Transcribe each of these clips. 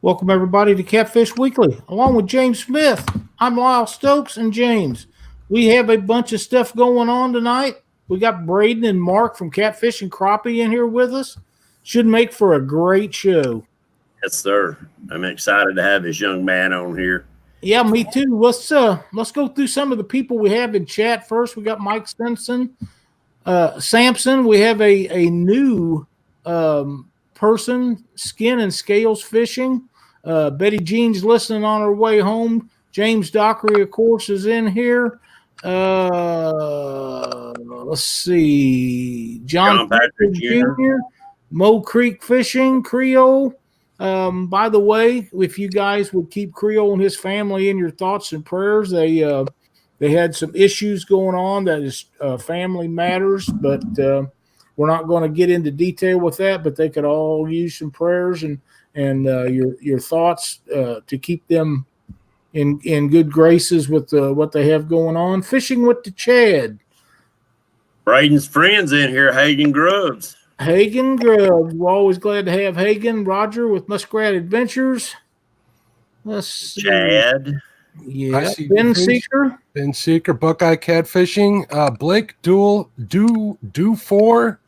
Welcome, everybody, to Catfish Weekly. Along with James Smith, I'm Lyle Stokes and James. We have a bunch of stuff going on tonight. We got Brayden and Mark from Catfish and Crappie in here with us. Should make for a great show. Yes, sir. I'm excited to have this young man on here. Yeah, me too. Let's go through some of the people we have in chat first. We got Mike Sampson. We have a new person, Skin and Scales Fishing. Betty Jean's listening on her way home. James Dockery, of course, is in here. Let's see. John Patrick Jr. Mo Creek Fishing, Creole. By the way, if you guys would keep Creole and his family in your thoughts and prayers, they had some issues going on that is family matters, but we're not going to get into detail with that. But they could all use some prayers and your thoughts to keep them in good graces with what they have going on. Fishing with the Chad. Brayden's friends in here, Hagen Grubbs. Hagen Grubbs. We're always glad to have Hagen. Roger with Muskrat Adventures. Let's see. Chad. Yeah. Ben Seeker. Ben Seeker, Buckeye Catfishing. Blake Do 4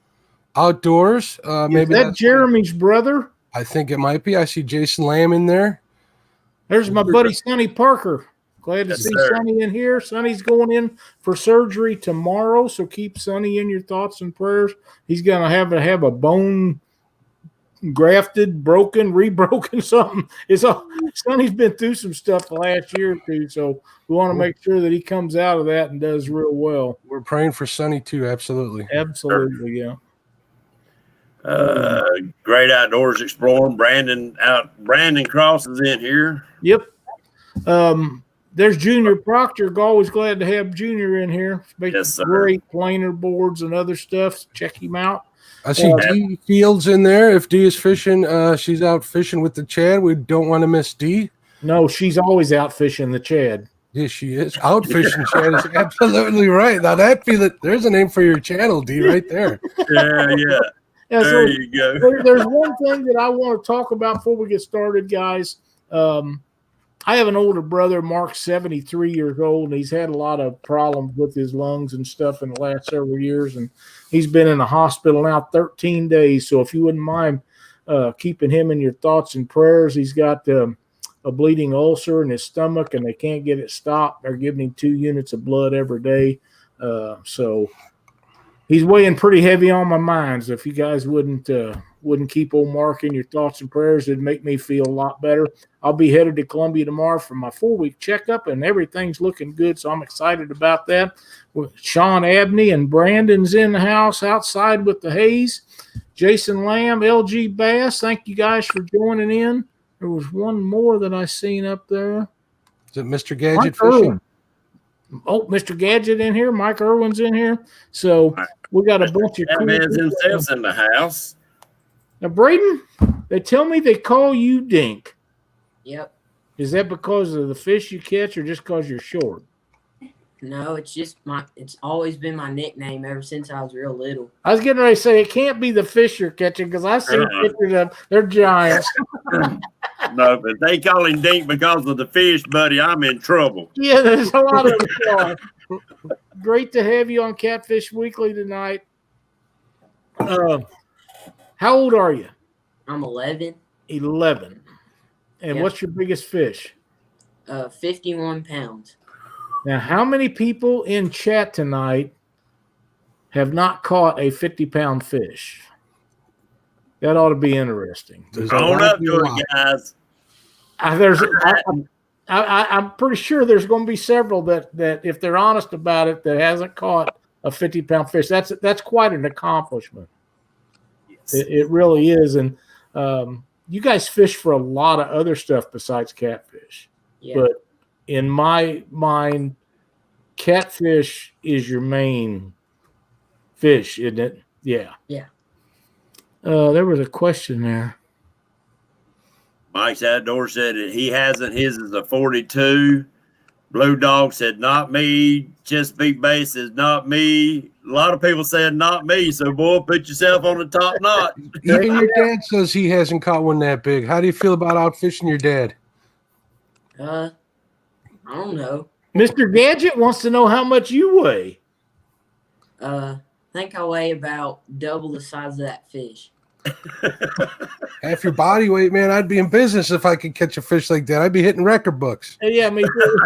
Outdoors. Maybe that's Jeremy's brother. I think it might be. I see Jason Lamb in there. There's my buddy Sonny Parker. Glad to see Sonny in here. Sonny's going in for surgery tomorrow, so keep Sonny in your thoughts and prayers. He's going to have a bone grafted, broken, rebroken, something. Sonny's been through some stuff the last year or two, so we want to make sure that he comes out of that and does real well. We're praying for Sonny too, absolutely. Absolutely, yeah. Great Outdoors Exploring. Brandon Cross is in here. Yep. There's Junior Proctor. Always glad to have Junior in here. Yes, sir. Great planer boards and other stuff. Check him out. I see Dee Fields in there. If Dee is fishing, she's out fishing with the Chad. We don't want to miss Dee. No, she's always out fishing the Chad. Yes, she is. Out fishing Chad is absolutely right. Now there's a name for your channel, Dee, right there. Yeah. There you go. There's one thing that I want to talk about before we get started, guys. I have an older brother, Mark, 73 years old, and he's had a lot of problems with his lungs and stuff in the last several years, and he's been in the hospital now 13 days. So if you wouldn't mind keeping him in your thoughts and prayers, he's got a bleeding ulcer in his stomach, and they can't get it stopped. They're giving him 2 units of blood every day. So he's weighing pretty heavy on my mind. So if you guys wouldn't keep old Mark in your thoughts and prayers, it'd make me feel a lot better. I'll be headed to Columbia tomorrow for my 4-week checkup, and everything's looking good, so I'm excited about that. Sean Abney and Brandon's in the house outside with the haze. Jason Lamb, LG Bass, thank you guys for joining in. There was one more that I seen up there. Is it Mr. Gadget Fishing? Oh, Mr. Gadget in here. Mike Irwin's in here. So we got a bunch of cool man's himself in the house. Now, Brayden, they tell me they call you Dink. Yep. Is that because of the fish you catch or just because you're short? No, it's just it's always been my nickname ever since I was real little. I was getting ready to say it can't be the fish you're catching because I see pictures of they're giants. No, but they call him Dink because of the fish, buddy. I'm in trouble. Yeah, there's a lot of them. Great to have you on Catfish Weekly tonight. How old are you? I'm 11. 11. And what's your biggest fish? 51 pounds. Now, how many people in chat tonight have not caught a 50-pound fish? That ought to be interesting. Own up to it, guys. I'm pretty sure there's going to be several that if they're honest about it, that hasn't caught a 50-pound fish. That's quite an accomplishment. Yes. It really is. And you guys fish for a lot of other stuff besides catfish. Yeah. But in my mind, catfish is your main fish, isn't it? Yeah. Yeah. There was a question there. Mike's Outdoor said that he hasn't. His is a 42. Blue Dog said, not me. Chesapeake Bay says, not me. A lot of people said, not me. So, boy, put yourself on the top knot. Even your dad says he hasn't caught one that big. How do you feel about outfishing your dad? I don't know. Mr. Gadget wants to know how much you weigh. I think I weigh about double the size of that fish. Half your body weight, man. I'd be in business if I could catch a fish like that. I'd be hitting record books. Yeah, me too.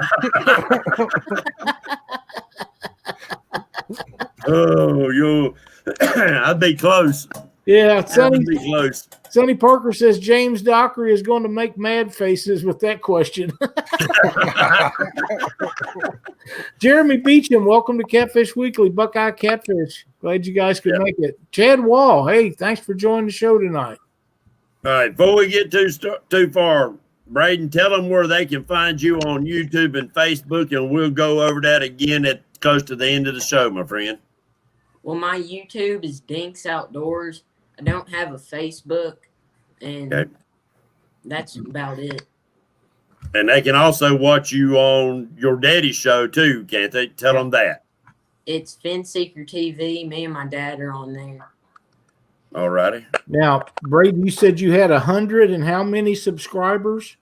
Oh, I'd be close. Yeah, I'd be close. Sonny Parker says James Dockery is going to make mad faces with that question. Jeremy Beecham, welcome to Catfish Weekly, Buckeye Catfish. Glad you guys could make it. Chad Wall, hey, thanks for joining the show tonight. All right, before we get too far, Brayden, tell them where they can find you on YouTube and Facebook, and we'll go over that again at close to the end of the show, my friend. Well, my YouTube is Dinks Outdoors. I don't have a Facebook, and that's about it. And they can also watch you on your daddy's show, too, can't they? Tell them that. It's Fin Seeker TV. Me and my dad are on there. All righty. Now, Brayden, you said you had 100 and how many subscribers?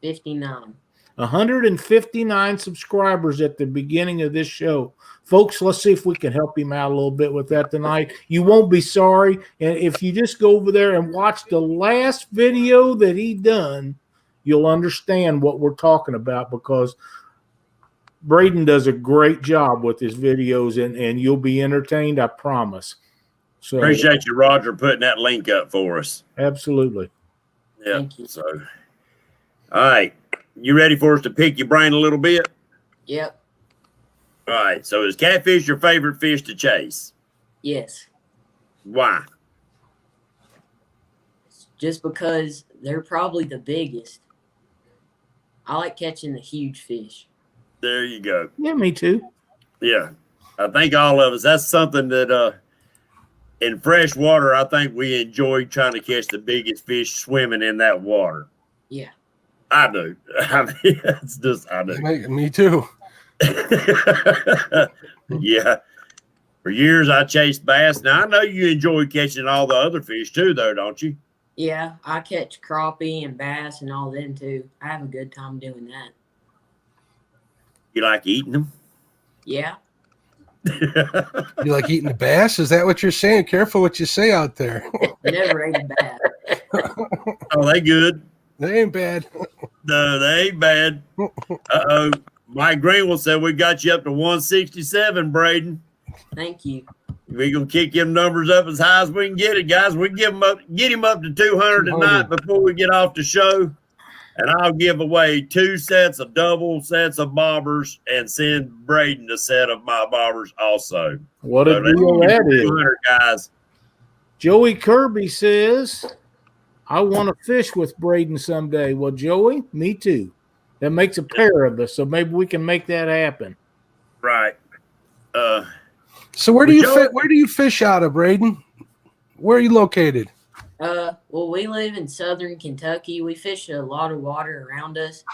59. 159 subscribers at the beginning of this show. Folks, let's see if we can help him out a little bit with that tonight. You won't be sorry. And if you just go over there and watch the last video that he done, you'll understand what we're talking about, because Brayden does a great job with his videos, and you'll be entertained, I promise. So Appreciate you, Roger, putting that link up for us. Absolutely. Yeah. Thank you. So, all right. You ready for us to pick your brain a little bit? Yep. All right. So, is catfish your favorite fish to chase? Yes. Why? Just because they're probably the biggest. I like catching the huge fish. There you go. Yeah, me too. Yeah. I think all of us, that's something that in fresh water, I think we enjoy trying to catch the biggest fish swimming in that water. Yeah. I do. I mean, it's just, I do. Me too. Yeah. For years, I chased bass. Now, I know you enjoy catching all the other fish too, though, don't you? Yeah, I catch crappie and bass and all them too. I have a good time doing that. You like eating them? Yeah. You like eating the bass? Is that what you're saying? Careful what you say out there. Never ate a bass. Oh, they good. They ain't bad. No, they ain't bad. Uh-oh. Mike Greenwell said we got you up to 167, Brayden. Thank you. We're going to kick them numbers up as high as we can get it, guys. We get him up to 200 tonight before we get off the show. And I'll give away 2 sets of double sets of bobbers and send Brayden a set of my bobbers also. What a deal that is. 200, guys. Joey Kirby says, I want to fish with Brayden someday. Well, Joey, me too. That makes a pair of us, so maybe we can make that happen. Right. So where do you fish out of, Brayden? Where are you located? Well, we live in southern Kentucky. We fish a lot of water around us.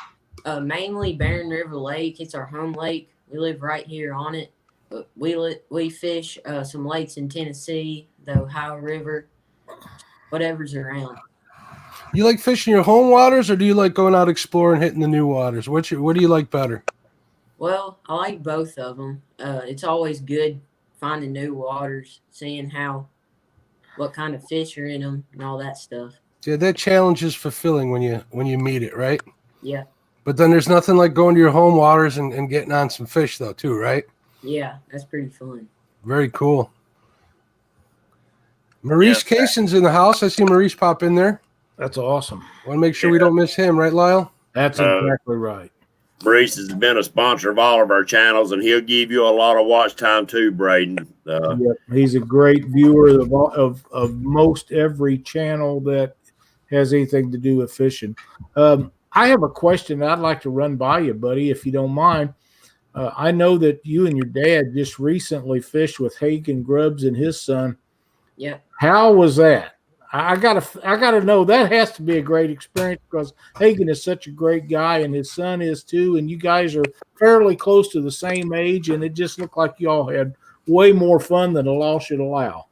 Mainly Barren River Lake. It's our home lake. We live right here on it. But we fish some lakes in Tennessee, the Ohio River, whatever's around. You like fishing your home waters, or do you like going out exploring, hitting the new waters? What do you like better? Well, I like both of them. It's always good finding new waters, seeing what kind of fish are in them and all that stuff. Yeah, that challenge is fulfilling when you meet it, right? Yeah. But then there's nothing like going to your home waters and getting on some fish, though, too, right? Yeah, that's pretty fun. Very cool. Maurice Cason's in the house. I see Maurice pop in there. That's awesome. Want to make sure we don't miss him, right, Lyle? That's exactly right. Maurice has been a sponsor of all of our channels, and he'll give you a lot of watch time too, Brayden. Yep, he's a great viewer of most every channel that has anything to do with fishing. I have a question that I'd like to run by you, buddy, if you don't mind. I know that you and your dad just recently fished with Hagen Grubbs and his son. Yeah. How was that? I gotta know. That has to be a great experience because Hagen is such a great guy, and his son is too. And you guys are fairly close to the same age, and it just looked like y'all had way more fun than the law should allow.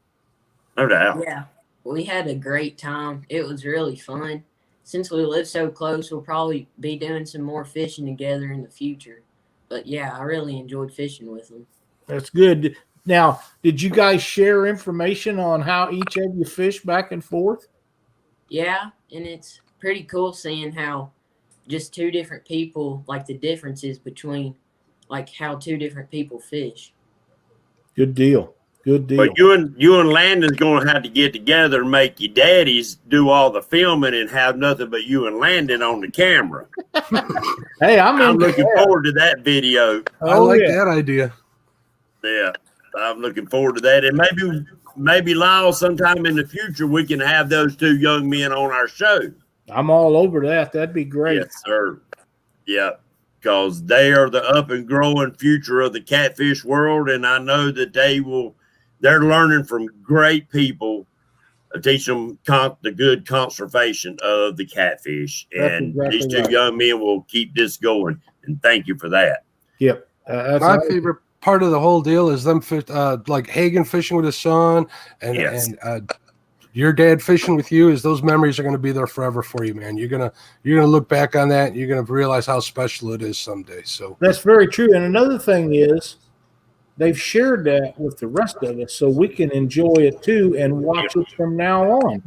No doubt. Yeah, we had a great time. It was really fun. Since we live so close, we'll probably be doing some more fishing together in the future. But yeah, I really enjoyed fishing with them. That's good. Now, did you guys share information on how each of you fish back and forth? Yeah, and it's pretty cool seeing how just two different people, like the differences between like how two different people fish. Good deal. Good deal. But you and Landon's going to have to get together and make your daddies do all the filming and have nothing but you and Landon on the camera. Hey, I'm looking forward to that video. I like that idea. Yeah, I'm looking forward to that. And maybe Lyle, sometime in the future, we can have those two young men on our show. I'm all over that. That'd be great. Yes, sir. Yeah, because they are the up and growing future of the catfish world. And I know that they're learning from great people to teach them the good conservation of the catfish. That's and exactly these two right. young men will keep this going. And thank you for that. Yep. My favorite part of the whole deal is them like Hagen fishing with his son and Yes. and your dad fishing with you. Is those memories are going to be there forever for you, man. You're gonna look back on that and you're gonna realize how special it is someday. So That's very true. And another thing is they've shared that with the rest of us so we can enjoy it too and watch it from now on.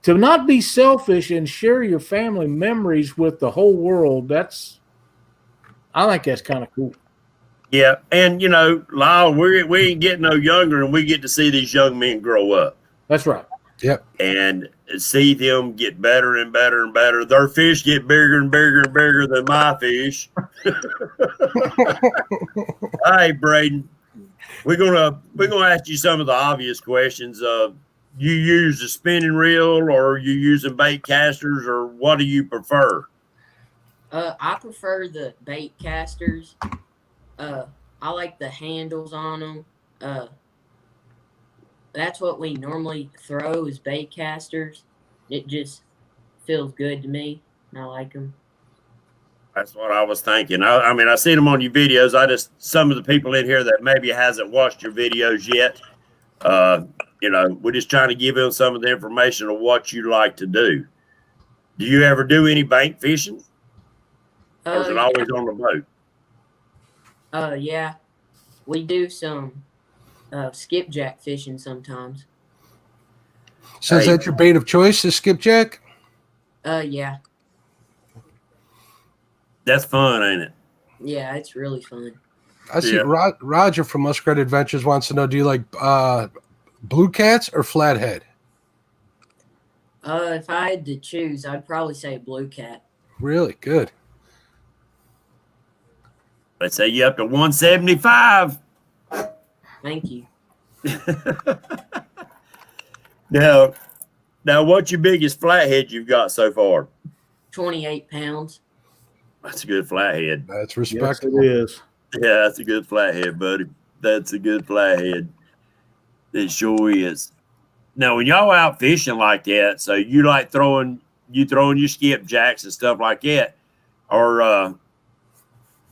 To not be selfish and share your family memories with the whole world, I think that's kind of cool. Yeah. And, Lyle, we ain't getting no younger, and we get to see these young men grow up. That's right. yep. And see them get better and better and better. Their fish get bigger and bigger and bigger than my fish. All right, Brayden, we're gonna ask you some of the obvious questions. You use a spinning reel, or you using bait casters, or what do you prefer? I prefer the bait casters. I like the handles on them. That's what we normally throw is bait casters. It just feels good to me. I like them. That's what I was thinking. I mean, I seen them on your videos. Some of the people in here that maybe hasn't watched your videos yet, we're just trying to give them some of the information of what you like to do. Do you ever do any bank fishing? Or is it always on the boat? Yeah. We do some skipjack fishing sometimes. So is that your bait of choice, is skipjack? Yeah. That's fun, ain't it? Yeah, it's really fun. I see Yeah. Roger from Muskrat Adventures wants to know, do you like blue cats or flathead? If I had to choose, I'd probably say blue cat. Really good. Let's say you up to 175. Thank you. Now, what's your biggest flathead you've got so far? 28 pounds. That's a good flathead. That's Yes, respectable. it is. Yeah, that's a good flathead, buddy. That's a good flathead. It sure is. Now, when y'all out fishing like that, so you like throwing your skipjacks and stuff like that, or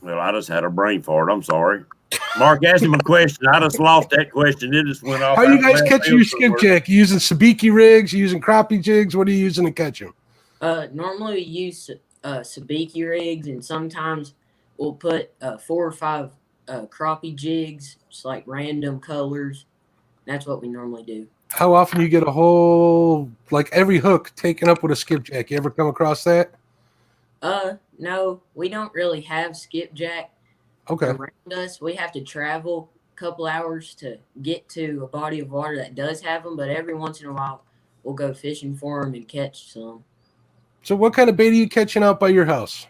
well, I just had a brain fart. I'm sorry. Mark asked him a question. I just lost that question. It just went off. How you guys catch your skipjack? You using sabiki rigs? You using crappie jigs? What are you using to catch them? Normally we use sabiki rigs, and sometimes we'll put 4 or 5 crappie jigs, just like random colors. That's what we normally do. How often you get a whole, like every hook taken up with a skipjack? You ever come across that? No, we don't really have skipjack Okay. around us. We have to travel a couple hours to get to a body of water that does have them, but every once in a while we'll go fishing for them and catch some. So what kind of bait are you catching out by your house?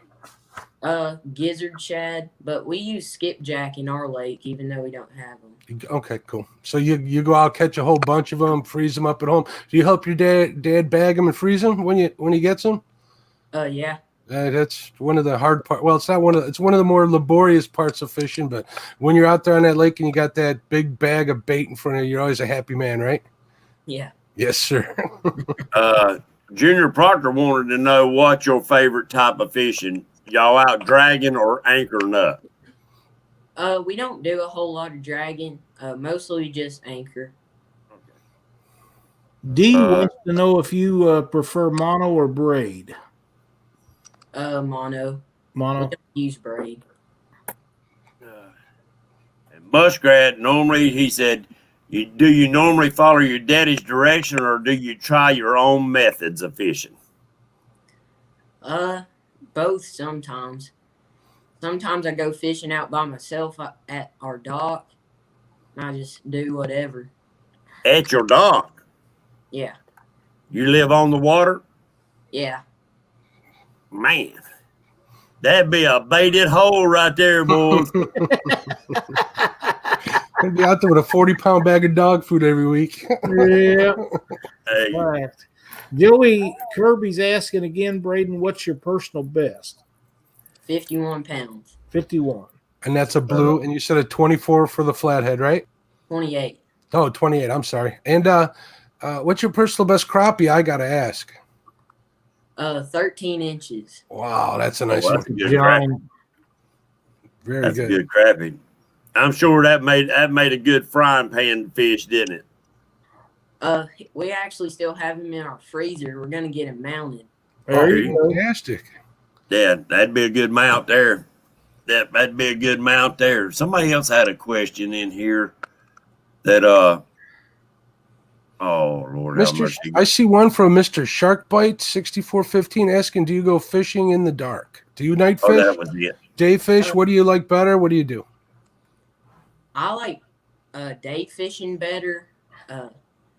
Gizzard shad, but we use skipjack in our lake even though we don't have them. Okay, cool. So you go out, catch a whole bunch of them, freeze them up at home. Do you help your dad bag them and freeze them when he gets them? Yeah. That's one of the hard part. Well, it's one of the more laborious parts of fishing. But when you're out there on that lake and you got that big bag of bait in front of you, you're always a happy man, right? Yeah. Yes, sir. Junior Proctor wanted to know what's your favorite type of fishing. Y'all out dragging or anchoring up? We don't do a whole lot of dragging. Mostly just anchor. D wants to know if you prefer mono or braid. Mono. We Mono. don't use braid. And Muskrat, normally, he said, do you normally follow your daddy's direction or do you try your own methods of fishing? Both sometimes. Sometimes I go fishing out by myself at our dock. And I just do whatever. At your dock? Yeah. You live on the water? Yeah. Man, that'd be a baited hole right there, boys. I'd be out there with a 40-pound bag of dog food every week. Yeah. Hey, Right. Joey Kirby's asking again, Brayden, what's your personal best? 51 pounds. 51. And that's a blue. And you said a 24 for the flathead, right? 28. Oh, 28. I'm sorry. And what's your personal best crappie? I got to ask. 13 inches. Wow, that's a nice well, one. that's a good crappie. Very That's good. a good crappie. I'm sure that made a good frying pan fish, didn't it? We actually still have him in our freezer. We're gonna get him mounted. There you go. Fantastic. Yeah, that'd be a good mount there. That'd be a good mount there. Somebody else had a question in here that oh Lord have mercy. I see one from Mr. Sharkbite 6415 asking, do you go fishing in the dark? Do you night fish? Oh, that was it. Day fish? What do you like better? What do you do? I like day fishing better,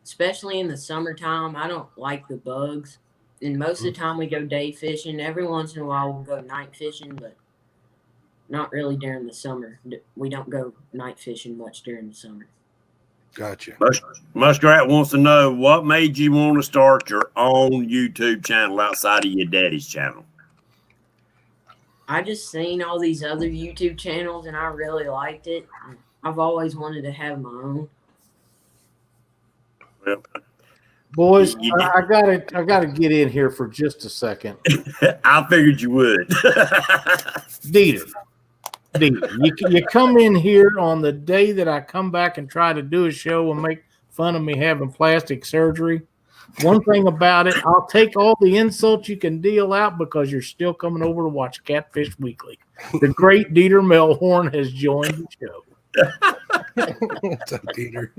especially in the summertime. I don't like the bugs. And most of the time we go day fishing. Every once in a while we'll go night fishing, but not really during the summer. We don't go night fishing much during the summer. Gotcha. Muskrat wants to know what made you want to start your own YouTube channel outside of your daddy's channel. I just seen all these other YouTube channels and I really liked it. I've always wanted to have my own. Well, Boys, I gotta get in here for just a second. I figured you would. Dieter, you come in here on the day that I come back and try to do a show and make fun of me having plastic surgery. One thing about it, I'll take all the insults you can deal out because you're still coming over to watch Catfish Weekly. The great Dieter Melhorn has joined the show. What's up, Dieter?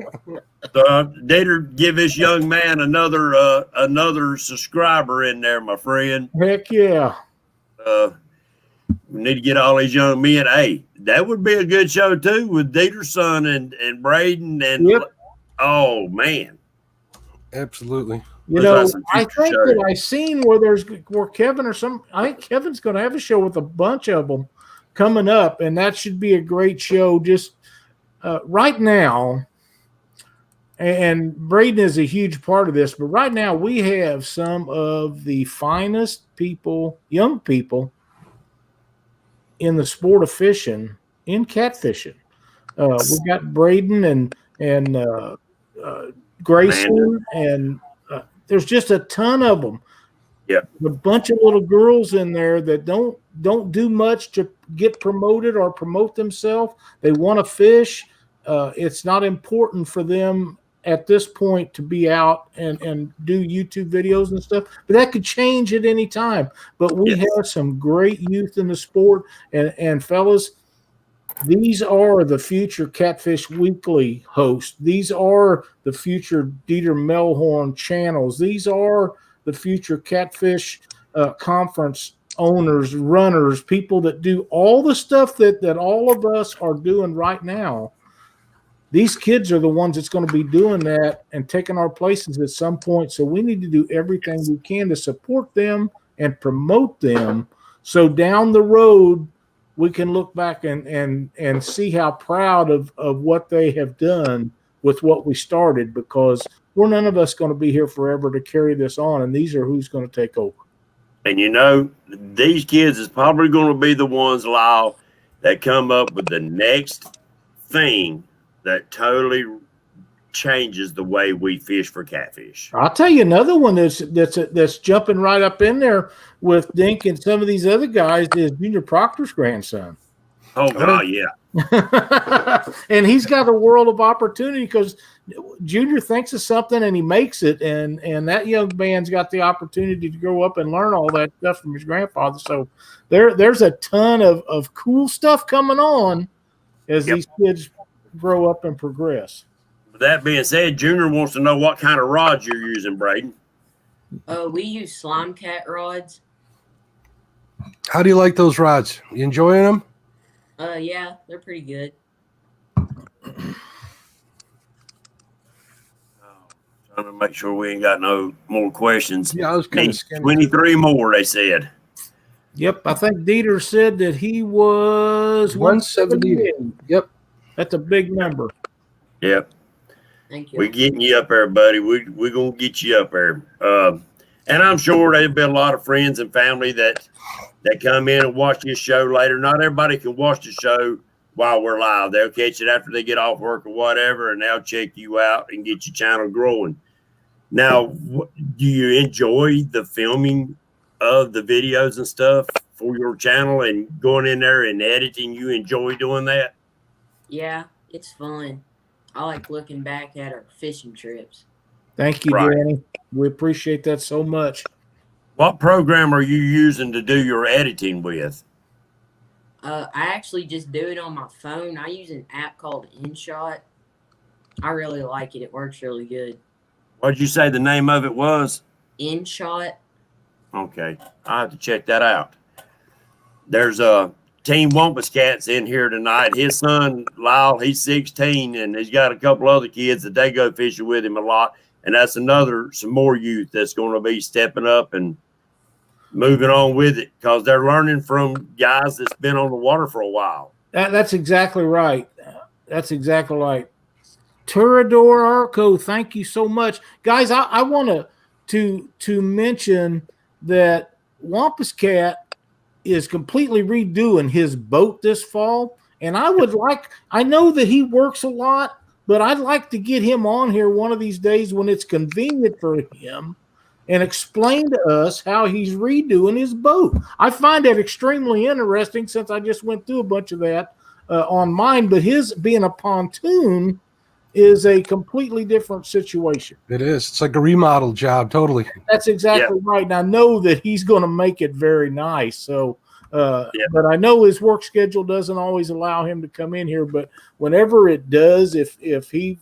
Dieter, give this young man another subscriber in there, my friend. Heck yeah. We need to get all these young men. Hey, that would be a good show too with Dieter's son and Brayden and Yep. Oh man. Absolutely. You know, I think that I seen where Kevin or I think Kevin's going to have a show with a bunch of them coming up, and that should be a great show. Just right now, and Brayden is a huge part of this, but right now we have some of the finest people, young people, in the sport of fishing, in catfishing. We've got Brayden and Grayson, and there's just a ton of them. Yeah, a bunch of little girls in there that don't do much to get promoted or promote themselves. They want to fish. It's not important for them at this point to be out and do YouTube videos and stuff, but that could change at any time. But we have some great youth in the sport, and fellas, these are the future Catfish Weekly hosts. These are the future Dieter Melhorn channels. These are the future Catfish conference owners, runners, people that do all the stuff that all of us are doing right now. These kids are the ones that's going to be doing that and taking our places at some point. So we need to do everything we can to support them and promote them. So down the road, we can look back and see how proud of what they have done with what we started, because we're none of us going to be here forever to carry this on, and these are who's going to take over. And you know, these kids is probably going to be the ones, Lyle, that come up with the next thing that totally changes the way we fish for catfish. I'll tell you another one that's jumping right up in there with Dink and some of these other guys is Junior Proctor's grandson. Oh God, yeah. And he's got a world of opportunity because Junior thinks of something and he makes it, and that young man's got the opportunity to grow up and learn all that stuff from his grandfather. So there's a ton of cool stuff coming on as these kids grow up and progress. With that being said, Junior wants to know what kind of rods you're using, Brayden. We use slime cat rods. How do you like those rods? You enjoying them? Yeah, they're pretty good. Trying to make sure we ain't got no more questions. Yeah, I was kind of 23 more, they said. Yep, I think Dieter said that he was 178. Yep. That's a big number. Yep. Thank you. We're getting you up there, buddy. We're going to get you up there. And I'm sure there'll be a lot of friends and family that come in and watch this show later. Not everybody can watch the show while we're live. They'll catch it after they get off work or whatever, and they'll check you out and get your channel growing. Now, do you enjoy the filming of the videos and stuff for your channel and going in there and editing? You enjoy doing that? Yeah, it's fun. I like looking back at our fishing trips. Thank you, Right. Danny. We appreciate that so much. What program are you using to do your editing with? I actually just do it on my phone. I use an app called InShot. I really like it. It works really good. What did you say the name of it was? InShot. Okay, I have to check that out. There's a Team Wampus Cats in here tonight. His son, Lyle, he's 16, and he's got a couple other kids that they go fishing with him a lot. And that's some more youth that's going to be stepping up and moving on with it because they're learning from guys that's been on the water for a while. That's exactly right. That's exactly right. Turador Arco, thank you so much. Guys, I want to mention that Wampus Cat is completely redoing his boat this fall. And I know that he works a lot, but I'd like to get him on here one of these days when it's convenient for him and explain to us how he's redoing his boat. I find that extremely interesting since I just went through a bunch of that on mine, but his being a pontoon is a completely different situation. It is. It's like a remodel job, totally. That's exactly right. And I know that he's going to make it very nice. So, but I know his work schedule doesn't always allow him to come in here. But whenever it does, if he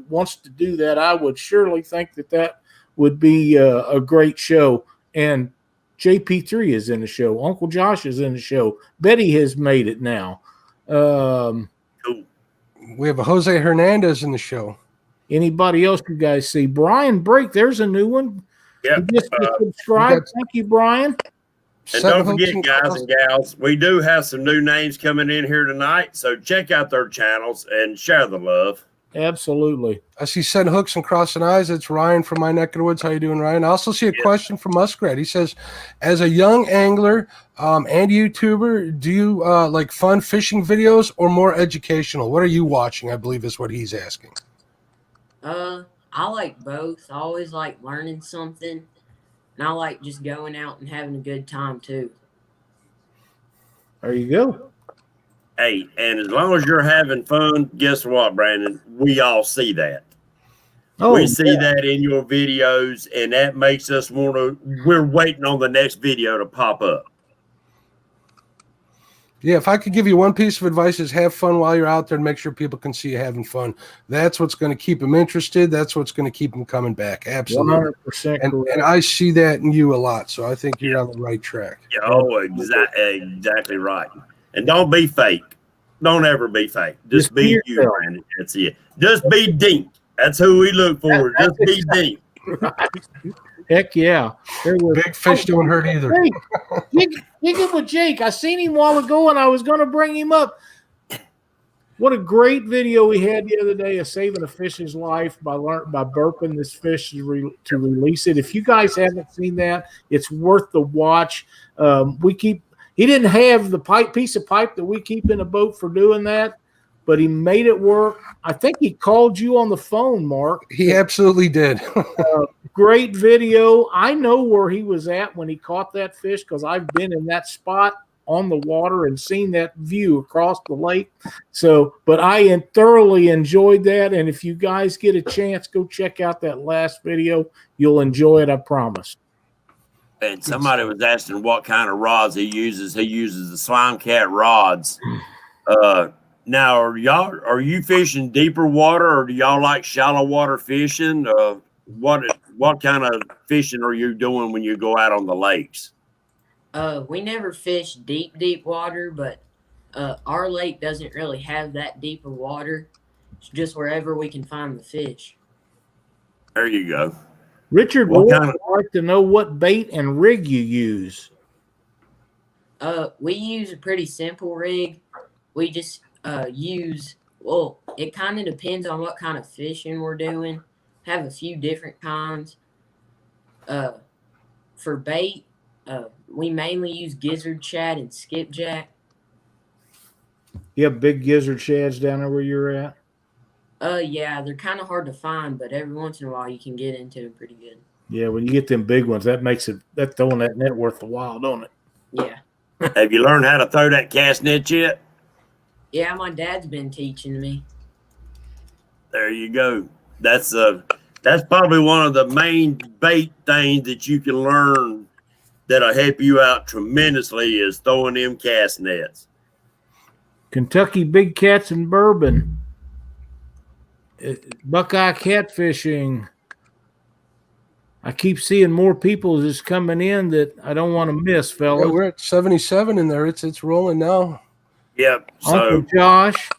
wants to do that, I would surely think that would be a great show. And JP3 is in the show. Uncle Josh is in the show. Betty has made it now. We have a Jose Hernandez in the show. Anybody else you guys see? Brian Brake, there's a new one. Yeah. Just subscribe. Thank you, Brian. And don't forget, guys and gals, we do have some new names coming in here tonight. So check out their channels and share the love. Absolutely. I see Send Hooks and Crossing Eyes. It's Ryan from my neck of the woods. How you doing, Ryan? I also see a question from Muskrat. He says, as a young angler and YouTuber, do you like fun fishing videos or more educational? What are you watching? I believe is what he's asking. I like both. I always like learning something, and I like just going out and having a good time too. There you go. Hey, and as long as you're having fun, guess what, Brandon? We all see that. We see that in your videos, and that makes us want to. We're waiting on the next video to pop up. Yeah, if I could give you one piece of advice is have fun while you're out there and make sure people can see you having fun. That's what's going to keep them interested. That's what's going to keep them coming back. Absolutely. 100% and I see that in you a lot, so I think you're on the right track. Yeah, oh, exactly right. And don't be fake. Don't ever be fake. Just be you, Brandon. That's it. Just be Dink. That's who we look for. Just be Dink. Heck yeah. Big fish don't hurt either. Dig it with Jake. I seen him a while ago and I was going to bring him up. What a great video we had the other day of saving a fish's life by burping this fish to release it. If you guys haven't seen that, it's worth the watch. He didn't have the piece of pipe that we keep in a boat for doing that. but he made it work. I think he called you on the phone, Mark. He absolutely did. Great video. I know where he was at when he caught that fish because I've been in that spot on the water and seen that view across the lake. So, but I thoroughly enjoyed that. And if you guys get a chance, go check out that last video. You'll enjoy it, I promise. And somebody was asking what kind of rods he uses. He uses the Slime Cat rods. Now, are you fishing deeper water, or do y'all like shallow water fishing? What kind of fishing are you doing when you go out on the lakes? We never fish deep water, but our lake doesn't really have that deeper water. It's just wherever we can find the fish. There you go. Richard would like to know what bait and rig you use. We use a pretty simple rig. We just use, well, it kind of depends on what kind of fishing we're doing. Have a few different kinds. For bait, we mainly use gizzard shad and skipjack. You have big gizzard shads down there where you're at? Yeah, they're kind of hard to find, but every once in a while you can get into them pretty good. Yeah, when you get them big ones, that makes that throwing that net worth a while, don't it? Yeah. Have you learned how to throw that cast net yet? Yeah, my dad's been teaching me. There you go. That's probably one of the main bait things that you can learn that'll help you out tremendously is throwing them cast nets. Kentucky Big Cats and Bourbon. Buckeye catfishing. I keep seeing more people just coming in that I don't want to miss, fellas. Yeah, we're at 77 in there. It's rolling now. Yep. Uncle Josh.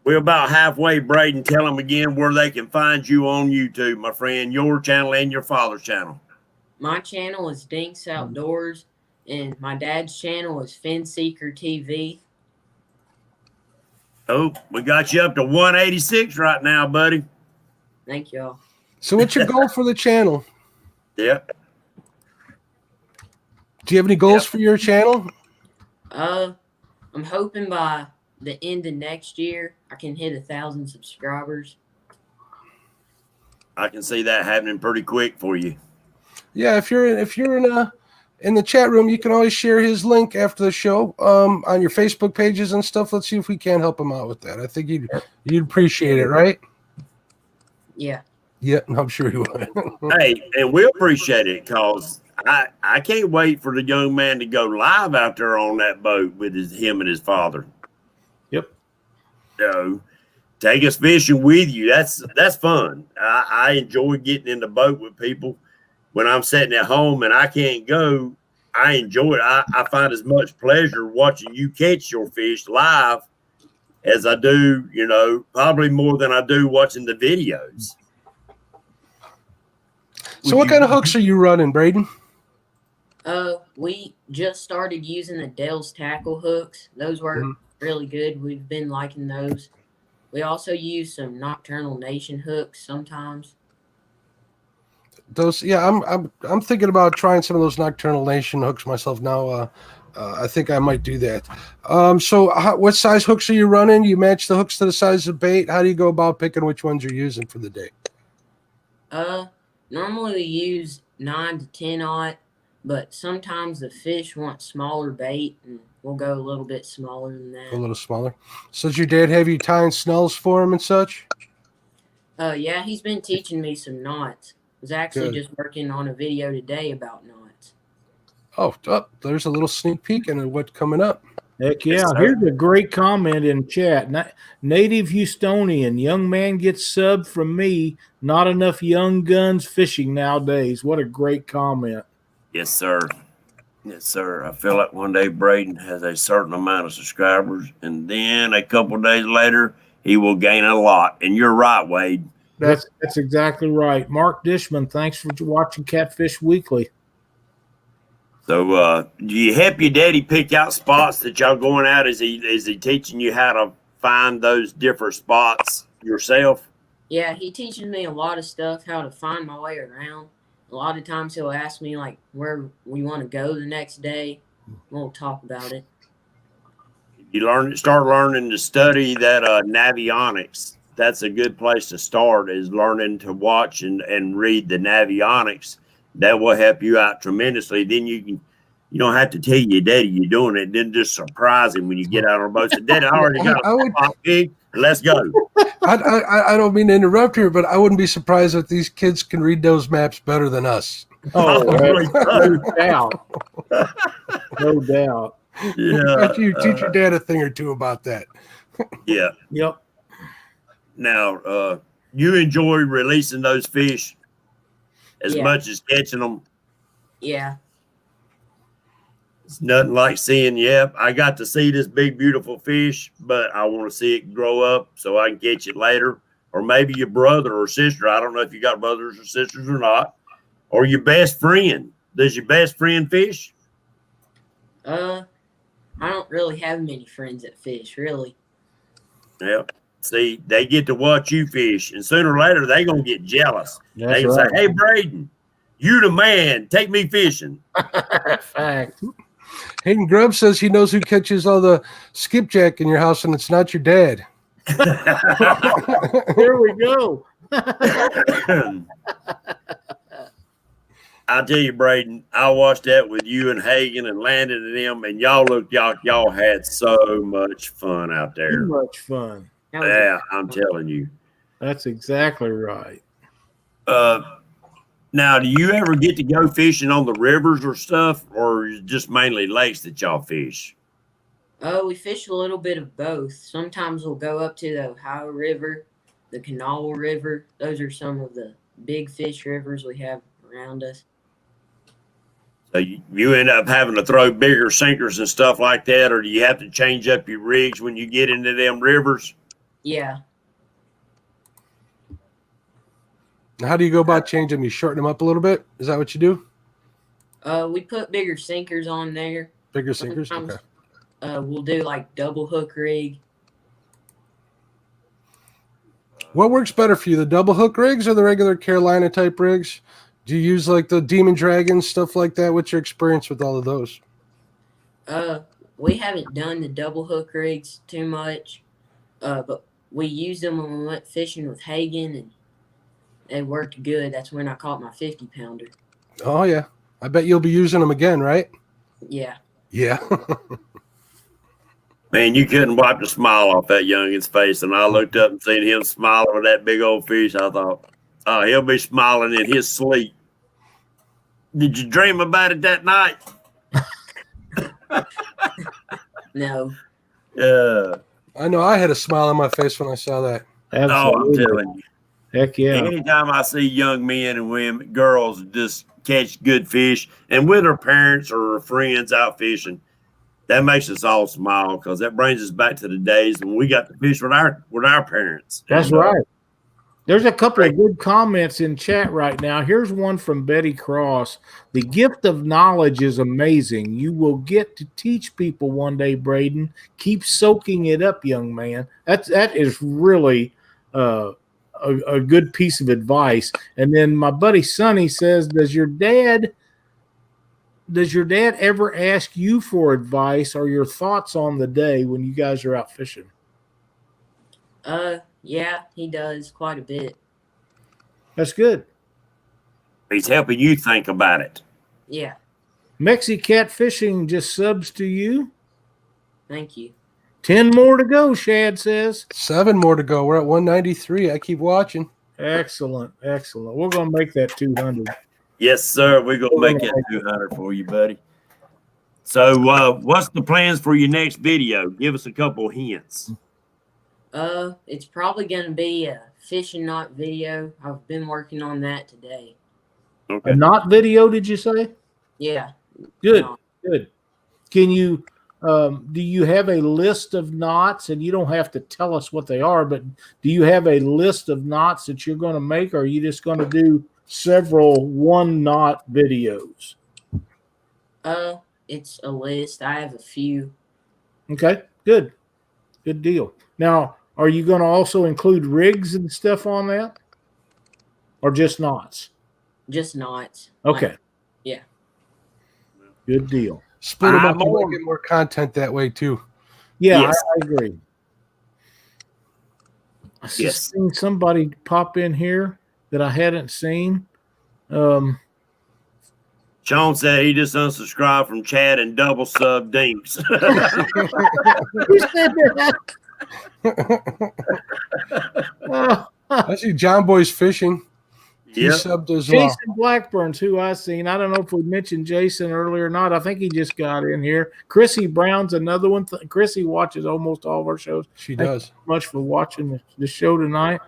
We're about halfway, Brayden. Tell them again where they can find you on YouTube, my friend, your channel and your father's channel. My channel is Dinks Outdoors, and my dad's channel is Fin Seeker TV. Oh, we got you up to 186 right now, buddy. Thank y'all. So what's your goal for the channel? Yep. Do you have any goals for your channel? I'm hoping by the end of next year I can hit 1,000 subscribers. I can see that happening pretty quick for you. Yeah, if you're in the chat room, you can always share his link after the show on your Facebook pages and stuff. Let's see if we can help him out with that. I think you'd appreciate it, right? Yeah. Yeah, I'm sure he would. Hey, and we'll appreciate it because I can't wait for the young man to go live out there on that boat with him and his father. Yep. So take us fishing with you. That's fun. I enjoy getting in the boat with people. When I'm sitting at home and I can't go, I enjoy it. I find as much pleasure watching you catch your fish live as I do, probably more than I do watching the videos. So what kind of hooks are you running, Brayden? We just started using the Dell's tackle hooks. Those work really good. We've been liking those. We also use some Nocturnal Nation hooks sometimes. Those, yeah, I'm thinking about trying some of those Nocturnal Nation hooks myself now. I think I might do that. So what size hooks are you running? You match the hooks to the size of bait. How do you go about picking which ones you're using for the day? Normally we use 9 to 10-aught, but sometimes the fish want smaller bait, and we'll go a little bit smaller than that. A little smaller. So does your dad have you tying snells for him and such? Yeah, he's been teaching me some knots. I was actually just working on a video today about knots. Oh, there's a little sneak peek into what's coming up. Heck yeah. Here's a great comment in chat. Native Houstonian, young man gets subbed from me. Not enough young guns fishing nowadays. What a great comment. Yes, sir. Yes, sir. I feel like one day Brayden has a certain amount of subscribers, and then a couple of days later, he will gain a lot. And you're right, Wade. That's exactly right. Mark Dishman, thanks for watching Catfish Weekly. So, do you help your daddy pick out spots that y'all going out? Is he teaching you how to find those different spots yourself? Yeah, he teaches me a lot of stuff, how to find my way around. A lot of times he'll ask me where we want to go the next day. We'll talk about it. start learning to study that navionics. That's a good place to start, is learning to watch and read the navionics. That will help you out tremendously. Then you don't have to tell your daddy you're doing it. Then just surprise him when you get out on a boat. Say, Daddy, I already got a spot pig. Let's go. I don't mean to interrupt here, but I wouldn't be surprised if these kids can read those maps better than us. Oh, no doubt. No doubt. Yeah. Teach your dad a thing or two about that. Yeah. Yep. Now, you enjoy releasing those fish as much as catching them. Yeah. It's nothing like seeing, I got to see this big, beautiful fish, but I want to see it grow up so I can catch it later. Or maybe your brother or sister. I don't know if you got brothers or sisters or not. Or your best friend. Does your best friend fish? I don't really have many friends that fish, really. Yeah. See, they get to watch you fish, and sooner or later they're gonna get jealous. That's they can right. say, "Hey, Brayden, you the man. Take me fishing." Fact. Hayden Grubb says he knows who catches all the skipjack in your house, and it's not your dad. Here we go. I'll tell you, Brayden, I watched that with you and Hagen and Landon and them, and y'all had so much fun out there. Too much fun. Yeah, I'm telling you. That's exactly right. Now, do you ever get to go fishing on the rivers or stuff, or is it just mainly lakes that y'all fish? We fish a little bit of both. Sometimes we'll go up to the Ohio River, the Kanawha River. Those are some of the big fish rivers we have around us. So you end up having to throw bigger sinkers and stuff like that, or do you have to change up your rigs when you get into them rivers? Yeah. How do you go about changing them? You shorten them up a little bit? Is that what you do? We put bigger sinkers on there. Bigger sinkers? Sometimes, Okay. We'll do like double hook rig. What works better for you, the double hook rigs or the regular Carolina type rigs? Do you use like the Demon Dragons, stuff like that? What's your experience with all of those? We haven't done the double hook rigs too much, but we used them when we went fishing with Hagen, and they worked good. That's when I caught my 50-pounder. Oh, yeah. I bet you'll be using them again, right? Yeah. Yeah. Man, you couldn't wipe the smile off that youngin's face. And I looked up and seen him smiling with that big old fish. I thought, oh, he'll be smiling in his sleep. Did you dream about it that night? No. I know I had a smile on my face when I saw that. Absolutely. Oh, I'm telling you. Heck yeah. Anytime I see young men and women, girls just catch good fish and with their parents or their friends out fishing, that makes us all smile because that brings us back to the days when we got to fish with our parents. That's right. There's a couple of good comments in chat right now. Here's one from Betty Cross. The gift of knowledge is amazing. You will get to teach people one day, Brayden. Keep soaking it up, young man. That is really a good piece of advice. And then my buddy Sonny says, Does your dad ever ask you for advice or your thoughts on the day when you guys are out fishing? Yeah, he does quite a bit. That's good. He's helping you think about it. Yeah. Mexi Cat Fishing just subs to you. Thank you. 10 more to go, Shad says. 7 more to go. We're at 193. I keep watching. Excellent. Excellent. We're going to make that 200. Yes, sir. We're going to make that 200 for you, buddy. So what's the plans for your next video? Give us a couple hints. It's probably going to be a fishing knot video. I've been working on that today. Okay. A knot video, did you say? Yeah. Good. Knot. Good. Can you, do you have a list of knots? And you don't have to tell us what they are, but do you have a list of knots that you're going to make? Or are you just going to do several one knot videos? It's a list. I have a few. Okay. Good. Good deal. Now, are you going to also include rigs and stuff on that? Or just knots? Just knots. Okay. Yeah. Good deal. Split them up. You might get more content that way, too. Yeah, Yes. I agree. I just Yes. seen somebody pop in here that I hadn't seen. Sean said he just unsubscribed from Chad and double sub Dinks. Who said that? I see John Boy's fishing. He Yep. subbed as well. Jason Blackburn's who I seen. I don't know if we mentioned Jason earlier or not. I think he just got in here. Chrissy Brown's another one. Chrissy watches almost all of our shows. She Thank does. you so much for watching the show tonight.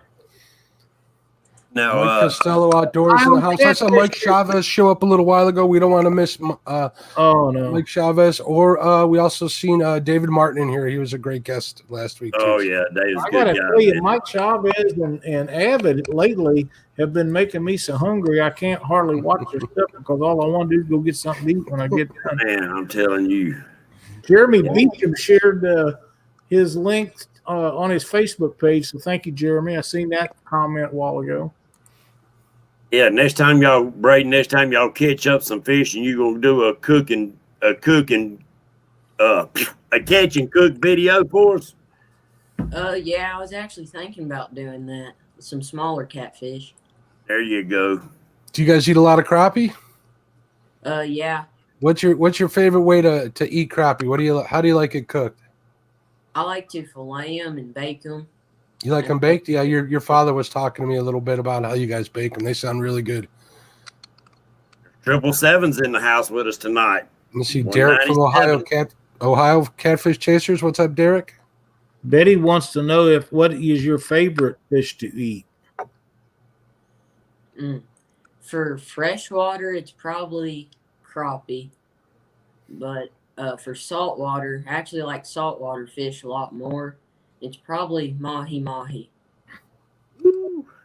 Now, Mike Costello outdoors in the house. I saw Mike Chavez show up a little while ago. We don't want to miss Oh no, Mike Chavez. Or we also seen David Martin in here. He was a great guest last week. oh too. yeah, Dave's I a gotta good guy. tell you, man. Mike Chavez and Avid lately have been making me so hungry I can't hardly watch their stuff because all I want to do is go get something to eat when I get done. Man, I'm telling you. Jeremy Beecham shared his link on his Facebook page, so thank you, Jeremy. I seen that comment a while ago. Yeah, next time y'all catch up some fish and you gonna do a catch and cook video for us. Yeah, I was actually thinking about doing that. Some smaller catfish. There you go. Do you guys eat a lot of crappie? Yeah. What's your favorite way to eat crappie? How do you like it cooked? I like to fillet them and bake them. You like them baked? Yeah, your father was talking to me a little bit about how you guys bake them. They sound really good. 777's in the house with us tonight. Let's see, Derek from Ohio Catfish Chasers. What's up, Derek? Betty wants to know what is your favorite fish to eat? For freshwater, it's probably crappie. But for saltwater, I actually like saltwater fish a lot more. It's probably mahi-mahi.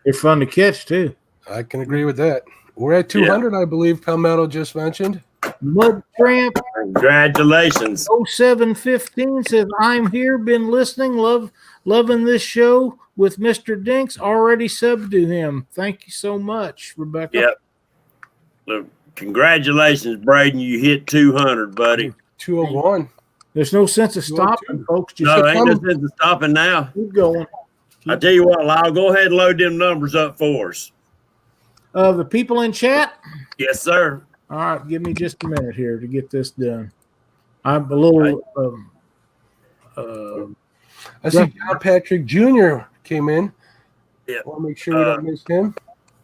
They're fun to catch, too. I can agree with that. We're at 200, I believe Palmetto just mentioned. Mud Tramp Congratulations. 0715 says, I'm here, been listening, loving this show with Mr. Dinks, already subbed to him. Thank you so much, Rebecca. Yep. Look, congratulations, Brayden. You hit 200, buddy. 201. There's no sense of stopping, folks. Just No, ain't no sense of stopping now. keep going. I tell you what, Lyle, go ahead and load them numbers up for us. The people in chat? Yes, sir. All right, give me just a minute here to get this done. I'm a little I see John Patrick Jr. came in. Yeah. I want to make sure we don't miss him.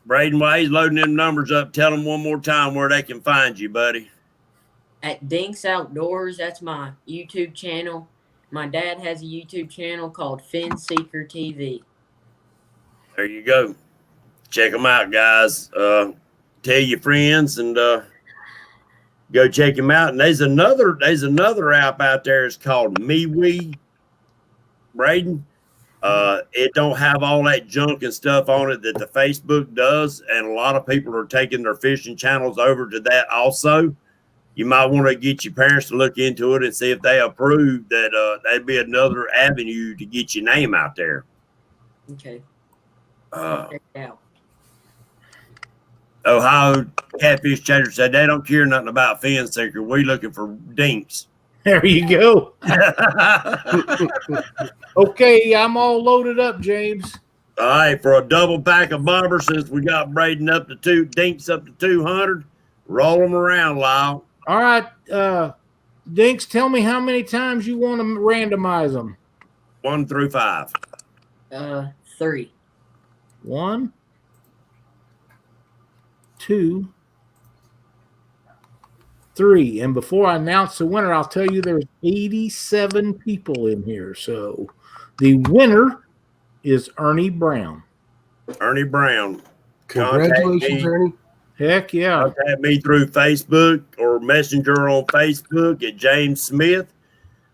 Brayden, while he's loading them numbers up, tell them one more time where they can find you, buddy. At Dinks Outdoors, that's my YouTube channel. My dad has a YouTube channel called Fin Seeker TV. There you go. Check them out, guys. Tell your friends and go check them out. And there's another app out there. It's called MeWe, Brayden. It don't have all that junk and stuff on it that the Facebook does, and a lot of people are taking their fishing channels over to that also. You might want to get your parents to look into it and see if they approve that. That'd be another avenue to get your name out there. Okay. Check it out. Ohio Catfish Chaser said they don't care nothing about Fin Seeker. We looking for dinks. There you go. Okay, I'm all loaded up, James. All right, for a double pack of bombers, since we got Brayden up to dinks up to 200, roll them around, Lyle. All right, Dinks, tell me how many times you want to randomize them. 1 through 5. 3. 1, 2, 3. And before I announce the winner, I'll tell you there's 87 people in here. So the winner is Ernie Brown. Ernie Brown. Congratulations, Ernie. Heck yeah. Contact me through Facebook or Messenger on Facebook at James Smith.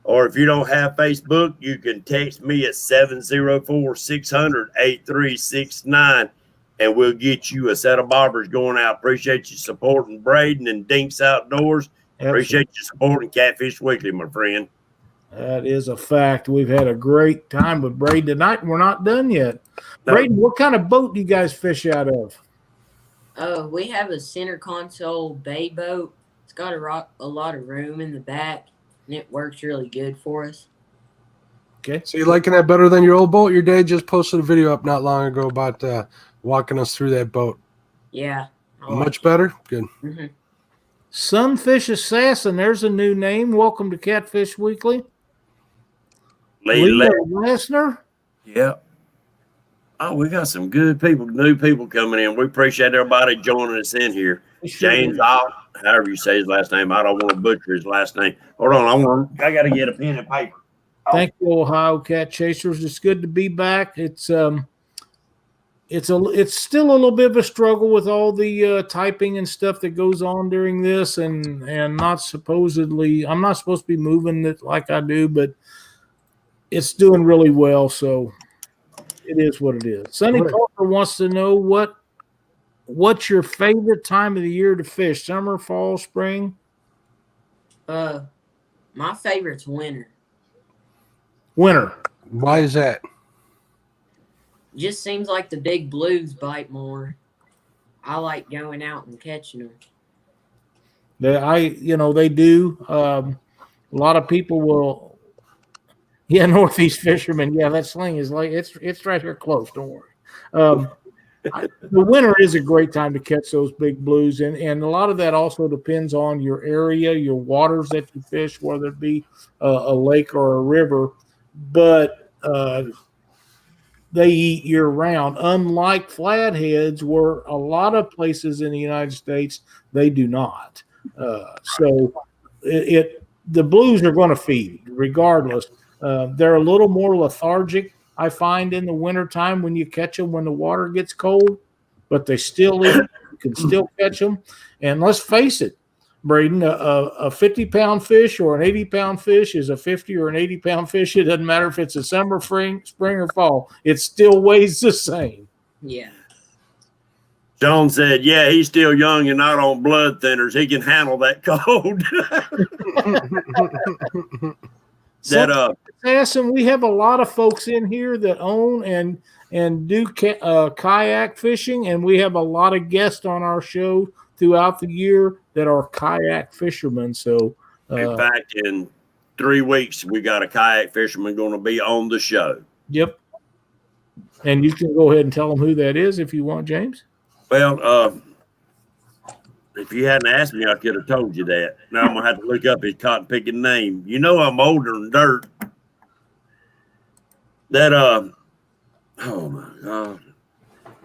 Or if you don't have Facebook, you can text me at 704-600-8369, and we'll get you a set of bobbers going out. Appreciate you supporting Brayden and Dinks Outdoors. Appreciate you supporting Catfish Weekly, my friend. That is a fact. We've had a great time with Brayden tonight, and we're not done yet. No. Brayden, what kind of boat do you guys fish out of? We have a center console bay boat. It's got a lot of room in the back, and it works really good for us. Okay. So you liking that better than your old boat? Your dad just posted a video up not long ago about walking us through that boat. Yeah. Much better? Good. Mm-hmm. Sunfish Assassin, there's a new name. Welcome to Catfish Weekly. Lee Lesnar. Yeah. Oh, we got some good people, new people coming in. We appreciate everybody joining us in here. James Ott, however you say his last name. I don't want to butcher his last name. Hold on, I got to get a pen and paper. Thank you, Ohio Cat Chasers. It's good to be back. It's still a little bit of a struggle with all the typing and stuff that goes on during this, and I'm not supposed to be moving it like I do, but it's doing really well. So it is what it is. Sonny Parker wants to know what's your favorite time of the year to fish? Summer, fall, spring? My favorite's winter. Winter. Why is that? Just seems like the big blues bite more. I like going out and catching them. They do. A lot of people will. Yeah, Northeast fishermen. Yeah, that sling is like it's right here close. Don't worry. The winter is a great time to catch those big blues, and a lot of that also depends on your area, your waters that you fish, whether it be a lake or a river. But they eat year round, unlike flatheads, where a lot of places in the United States they do not. So the blues are going to feed regardless. They're a little more lethargic, I find, in the wintertime when you catch them when the water gets cold, but they still eat. You can still catch them. And let's face it, Brayden, a 50-pound fish or an 80-pound fish is a 50 or an 80-pound fish. It doesn't matter if it's a summer, spring, or fall. It still weighs the same. Yeah. John said, yeah, he's still young and not on blood thinners. He can handle that cold. Assassin, we have a lot of folks in here that own and do kayak fishing, and we have a lot of guests on our show throughout the year that are kayak fishermen. So, in fact, in 3 weeks, we got a kayak fisherman going to be on the show. Yep. And you can go ahead and tell them who that is if you want, James. Well, if you hadn't asked me, I could have told you that. Now I'm going to have to look up his cotton picking name. You know I'm older than dirt. Oh, my God.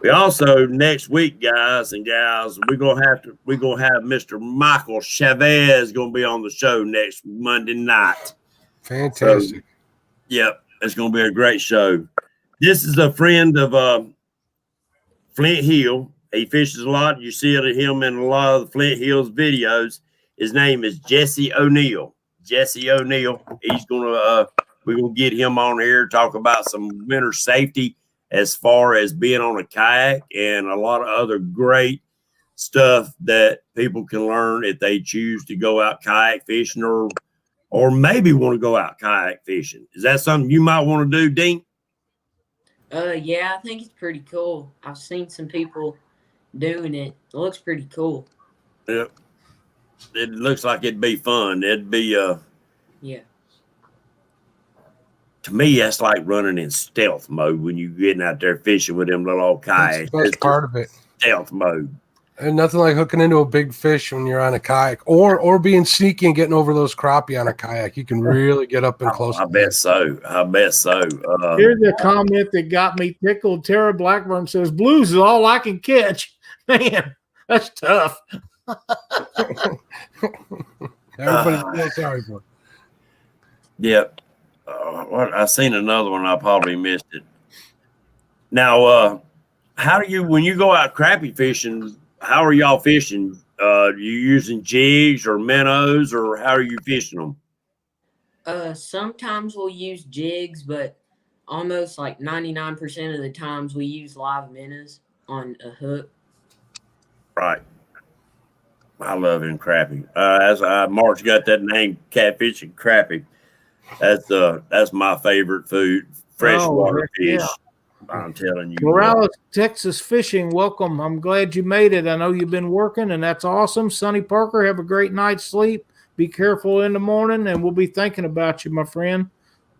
We also, next week, guys and gals, we're gonna have Mr. Michael Chavez going to be on the show next Monday night. Fantastic. So, yep, it's going to be a great show. This is a friend of Flint Hill. He fishes a lot. You see him in a lot of the Flint Hills videos. His name is Jesse O'Neill. Jesse O'Neill. We're gonna get him on here, talk about some winter safety as far as being on a kayak and a lot of other great stuff that people can learn if they choose to go out kayak fishing or maybe want to go out kayak fishing. Is that something you might want to do, Dean? Yeah, I think it's pretty cool. I've seen some people doing it. It looks pretty cool. Yep. It looks like it'd be fun. It'd be yeah. To me, that's like running in stealth mode when you're getting out there fishing with them little old kayaks. That's part of it. Stealth mode. And nothing like hooking into a big fish when you're on a kayak, or being sneaky and getting over those crappie on a kayak. You can really get up and close. I bet so. Here's a comment that got me tickled. Tara Blackburn says, "Blues is all I can catch." Man, that's tough. Everybody's feeling sorry for it. Yep. I seen another one. I probably missed it. Now, when you go out crappie fishing, how are y'all fishing? You using jigs or minnows, or how are you fishing them? Sometimes we'll use jigs, but almost like 99% of the times we use live minnows on a hook. Right. I love him crappie. Mark's got that name, catfish and crappie. That's my favorite food, freshwater fish. Yeah. I'm telling you. Morales, Texas Fishing, welcome. I'm glad you made it. I know you've been working, and that's awesome. Sonny Parker, have a great night's sleep. Be careful in the morning, and we'll be thinking about you, my friend.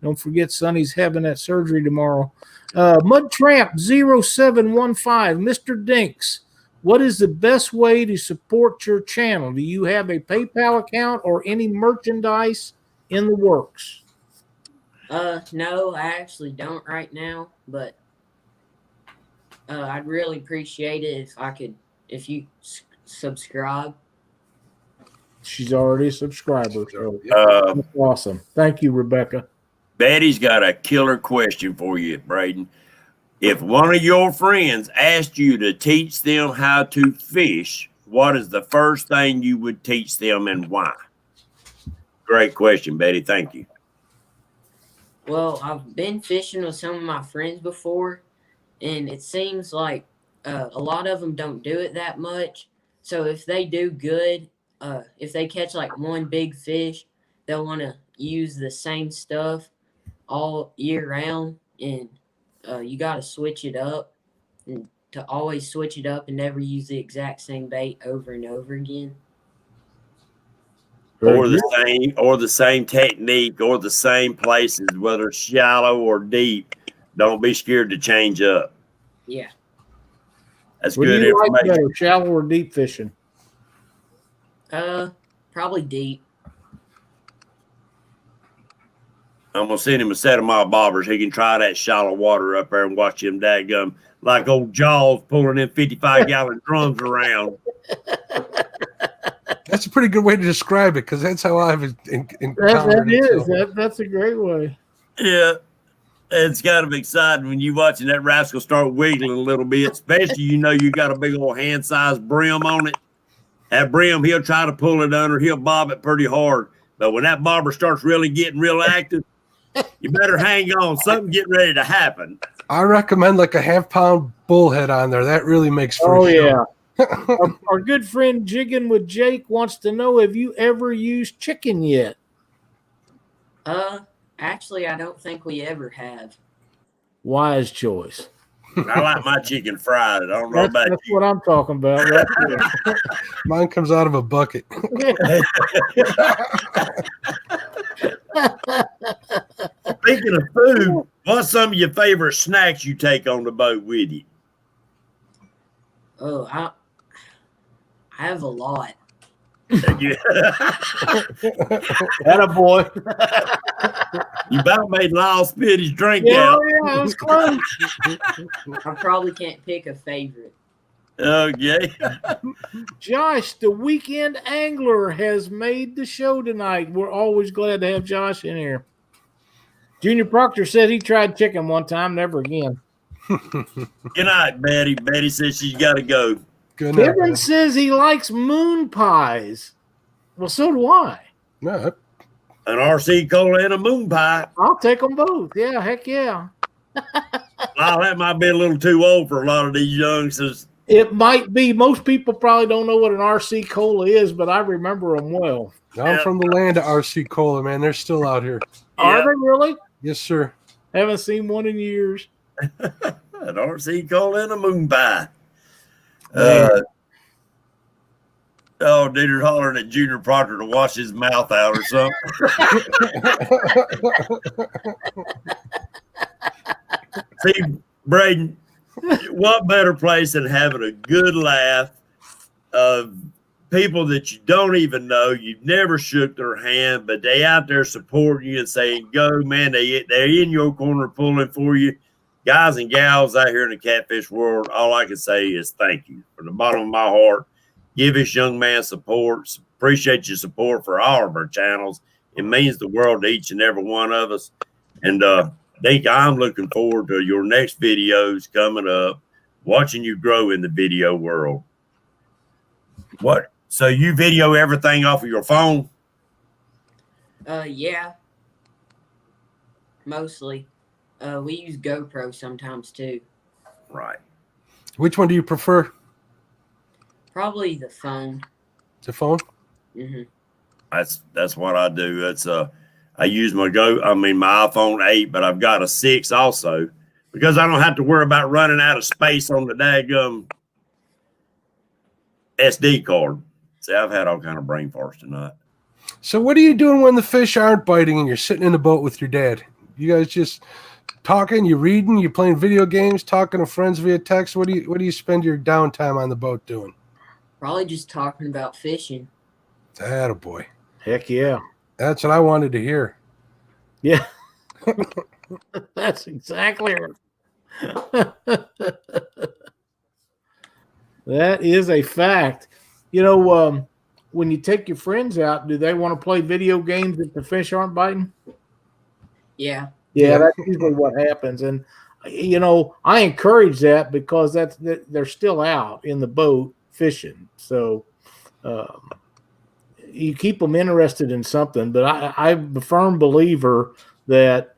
Don't forget Sonny's having that surgery tomorrow. Mud Tramp 0715, Mr. Dinks, what is the best way to support your channel? Do you have a PayPal account or any merchandise in the works? No, I actually don't right now, but I'd really appreciate it if you subscribe. She's already a subscriber. So that's awesome. Thank you, Rebecca. Betty's got a killer question for you, Brayden. If one of your friends asked you to teach them how to fish, what is the first thing you would teach them and why? Great question, Betty. Thank you. Well, I've been fishing with some of my friends before, and it seems like a lot of them don't do it that much. So if they do good, if they catch like one big fish, they'll want to use the same stuff all year round, and you got to switch it up, and to always switch it up and never use the exact same bait over and over again. Or the same technique, or the same places, whether it's shallow or deep. Don't be scared to change up. Yeah. That's What good do you like information. better, shallow or deep fishing? Probably deep. I'm gonna send him a set of my bobbers. He can try that shallow water up there and watch him dadgum like old Jaws pulling them 55-gallon drums around. That's a pretty good way to describe it, because that's how I've encountered That it. is. So. That's a great way. Yeah. It's kind of exciting when you watching that rascal start wiggling a little bit, especially you got a big old hand-sized brim on it. That brim, he'll try to pull it under. He'll bob it pretty hard. But when that bobber starts really getting real active, you better hang on. Something's getting ready to happen. I recommend like a half-pound bullhead on there. That really makes for a show. Yeah. Our good friend Jiggin with Jake wants to know, have you ever used chicken yet? Actually, I don't think we ever have. Wise choice. I like my chicken fried. I don't know about That's you. what I'm talking about. Right there. Mine comes out of a bucket. Speaking of food, what's some of your favorite snacks you take on the boat with you? Oh, I have a lot. Attaboy. You about made Lyle spit his drink Yeah, out. yeah, it was close. I probably can't pick a favorite. Okay. Josh, the weekend angler, has made the show tonight. We're always glad to have Josh in here. Junior Proctor said he tried chicken one time, never again. Good night, Betty. Betty says she's got to go. Good night. Kevin says he likes moon pies. Well, so do I. No, An RC cola and a moon pie. I'll take them both. Yeah, heck yeah. Lyle, that might be a little too old for a lot of these youngsters. It might be. Most people probably don't know what an RC cola is, but I remember them well. I'm from the land of RC Cola, man. They're still out here. Are Yeah. they really? Yes, sir. Haven't seen one in years. An RC cola and a moon pie. Dude, hollering at Junior Proctor to wash his mouth out or something. See, Brayden, what better place than having a good laugh of people that you don't even know, you've never shook their hand, but they out there supporting you and saying, go, man, they're in your corner pulling for you. Guys and gals out here in the catfish world, all I can say is thank you from the bottom of my heart. Give this young man support. Appreciate your support for all of our channels. It means the world to each and every one of us. And Dink, I'm looking forward to your next videos coming up, watching you grow in the video world. What? So you video everything off of your phone? Yeah. Mostly. We use GoPro sometimes too. Right. Which one do you prefer? Probably the phone. The phone? Mm-hmm. That's what I do. That's I use my iPhone 8, but I've got a 6 also because I don't have to worry about running out of space on the daggum SD card. See, I've had all kind of brain farts tonight. So what are you doing when the fish aren't biting and you're sitting in the boat with your dad? You guys just talking, you reading, you playing video games, talking to friends via text. What do you spend your downtime on the boat doing? Probably just talking about fishing. Attaboy. Heck yeah. That's what I wanted to hear. Yeah. That's exactly right. That is a fact. You know, when you take your friends out, do they want to play video games if the fish aren't biting? Yeah. Yeah, that's usually what happens. And, you know, I encourage that because they're still out in the boat fishing. So you keep them interested in something. But I'm a firm believer that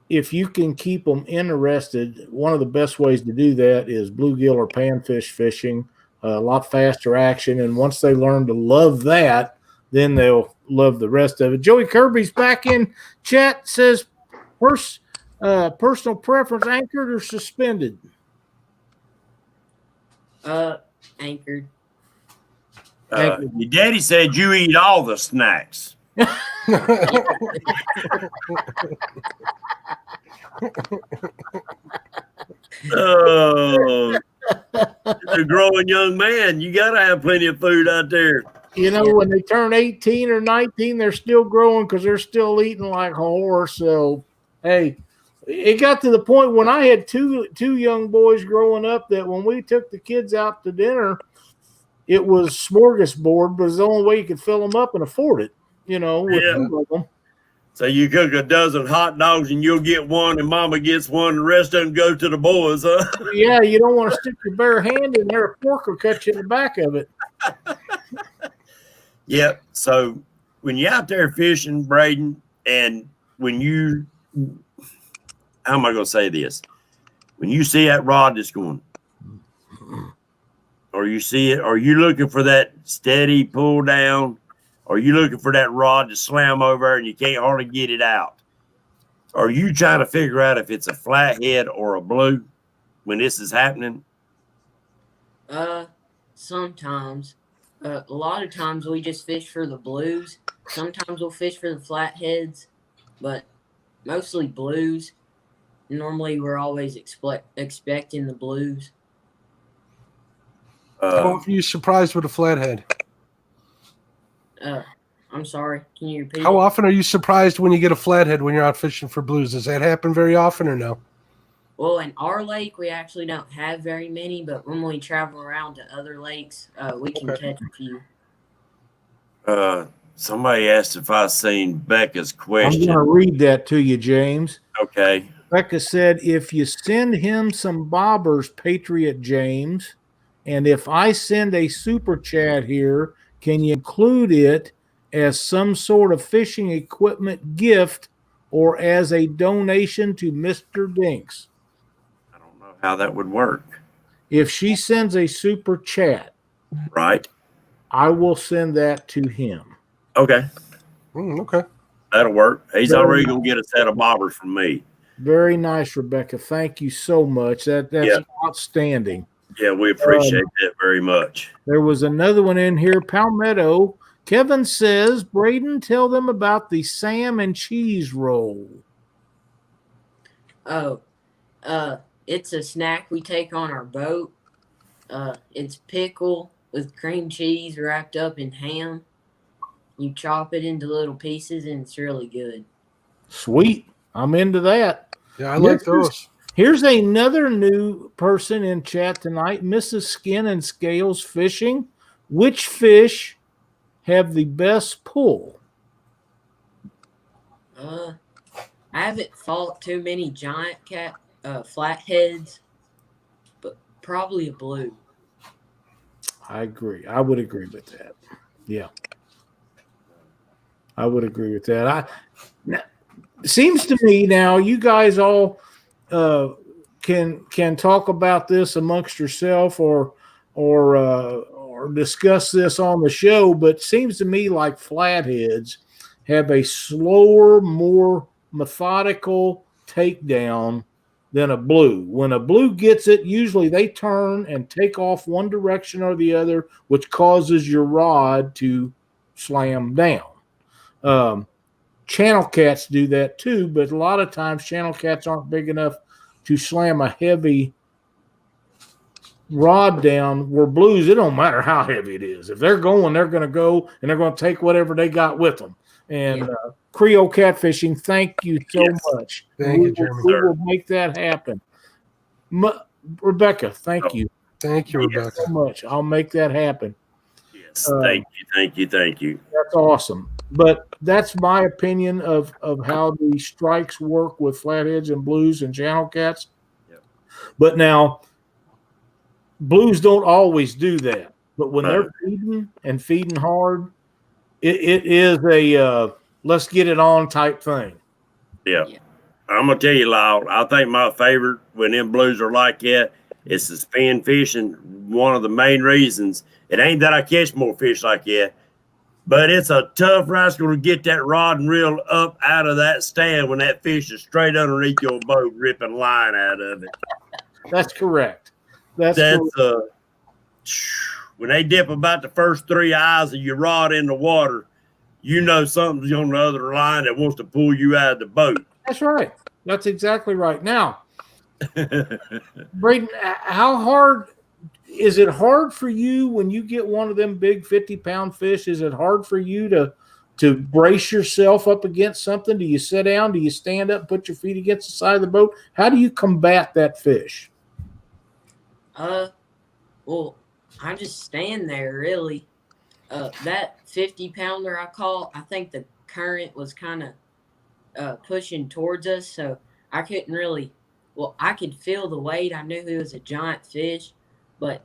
if you can keep them interested, one of the best ways to do that is bluegill or panfish fishing. A lot faster action. And once they learn to love that, then they'll love the rest of it. Joey Kirby's back in chat, says personal preference, anchored or suspended? Anchored. Your daddy said you eat all the snacks. Oh, you're a growing young man. You got to have plenty of food out there. You know, when they turn 18 or 19, they're still growing because they're still eating like a horse. So, hey, it got to the point when I had two young boys growing up that when we took the kids out to dinner, it was smorgasbord, but it's the only way you could fill them up and afford it, you know, with two of them. So you cook a dozen hot dogs and you'll get one and mama gets one. The rest of them go to the boys, huh? Yeah, you don't want to stick your bare hand in there. A fork will cut you in the back of it. Yep. So when you're out there fishing, Brayden, and when you, how am I going to say this? When you see that rod that's going, or you see it, are you looking for that steady pull down? Are you looking for that rod to slam over and you can't hardly get it out? Are you trying to figure out if it's a flathead or a blue when this is happening? Sometimes. A lot of times we just fish for the blues. Sometimes we'll fish for the flatheads, but mostly blues. Normally we're always expecting the blues. How often are you surprised with a flathead? I'm sorry. Can you repeat? How often are you surprised when you get a flathead when you're out fishing for blues? Does that happen very often or no? Well, in our lake, we actually don't have very many, but when we travel around to other lakes, we can catch a few. Somebody asked if I seen Becca's question. I'm going to read that to you, James. Okay. Becca said, if you send him some bobbers, Patriot James, and if I send a super chat here, can you include it as some sort of fishing equipment gift or as a donation to Mr. Dinks? I don't know how that would work. If she sends a super chat, right, I will send that to him. Okay. Okay. That'll work. He's Very already nice. going to get a set of bobbers from me. Very nice, Rebecca. Thank you so much. That's outstanding. Yeah, we appreciate that very much. There was another one in here, Palmetto. Kevin says, Brayden, tell them about the Sam and cheese roll. Oh, it's a snack we take on our boat. It's pickle with cream cheese wrapped up in ham. You chop it into little pieces, and it's really good. Sweet. I'm into that. Yeah, I like those. Here's another new person in chat tonight, Mrs. Skin and Scales Fishing. Which fish have the best pull? I haven't fought too many giant flatheads, but probably a blue. I agree. I would agree with that. Yeah. I would agree with that. It seems to me now you guys all can talk about this amongst yourself or discuss this on the show, but it seems to me like flatheads have a slower, more methodical takedown than a blue. When a blue gets it, usually they turn and take off one direction or the other, which causes your rod to slam down. channel cats do that too, but a lot of times channel cats aren't big enough to slam a heavy rod down. Where blues, it don't matter how heavy it is. If they're going, they're going to go, and they're going to take whatever they got with them. And Creole Catfishing, thank you so much. Thank you, Jeremy. We will make that happen. Rebecca, thank you. Thank you, Rebecca. So much. I'll make that happen. Yes, thank you. That's awesome. But that's my opinion of how the strikes work with flatheads and blues and channel cats. Yep. But now, blues don't always do that. But when they're feeding hard, it is a let's get it on type thing. Yeah. I'm going to tell you, Lyle, I think my favorite when them blues are like that is the spin fishing. One of the main reasons, it ain't that I catch more fish like that, but it's a tough rascal to get that rod and reel up out of that stand when that fish is straight underneath your boat, ripping line out of it. That's correct. That's when they dip about the first 3 eyes of your rod in the water, you know something's on the other line that wants to pull you out of the boat. That's right. That's exactly right. Now, Brayden, how hard is it hard for you when you get one of them big 50-pound fish? Is it hard for you to brace yourself up against something? Do you sit down? Do you stand up, put your feet against the side of the boat? How do you combat that fish? Well, I just stand there, really. That 50-pounder I caught, I think the current was kind of pushing towards us, so I couldn't really, I could feel the weight. I knew it was a giant fish, but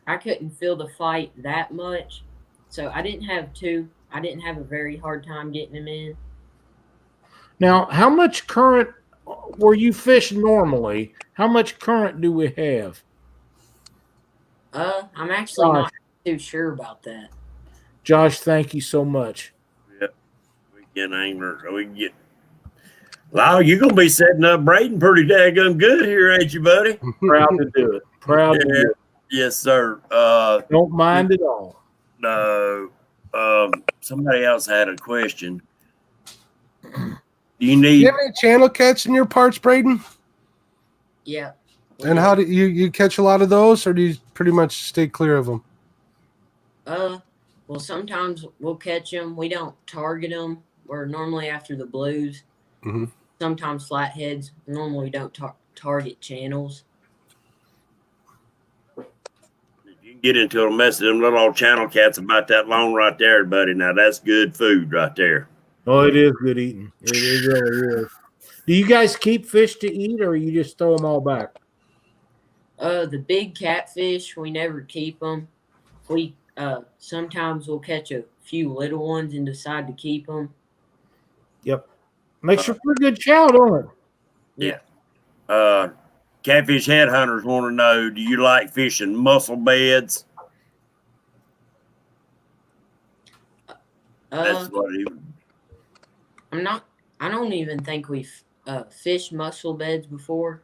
I couldn't feel the fight that much, so I didn't have a very hard time getting him in. Now, how much current, where you fish normally, how much current do we have? I'm actually not too sure about that. Josh, thank you so much. Yep. We get anglers, so we can get. Lyle, you're going to be setting up Brayden pretty daggone good here, ain't you, buddy? Proud to do it. Proud to do it. Yes, sir. Don't mind at all. No. Somebody else had a question. Do you have any channel cats in your parts, Brayden? Yeah. And how do you catch a lot of those, or do you pretty much stay clear of them? Well, sometimes we'll catch them. We don't target them. We're normally after the blues. Mm-hmm. Sometimes flatheads. Normally we don't target channels. You can get into a mess of them little old channel cats about that long right there, buddy. Now, that's good food right there. Oh, it is good eating. It really is. Do you guys keep fish to eat, or you just throw them all back? The big catfish, we never keep them. We sometimes we'll catch a few little ones and decide to keep them. Yep. Makes for pretty good chow, don't it? Yeah. Catfish headhunters want to know, do you like fishing mussel beds? That's what I don't even think we've fished mussel beds before.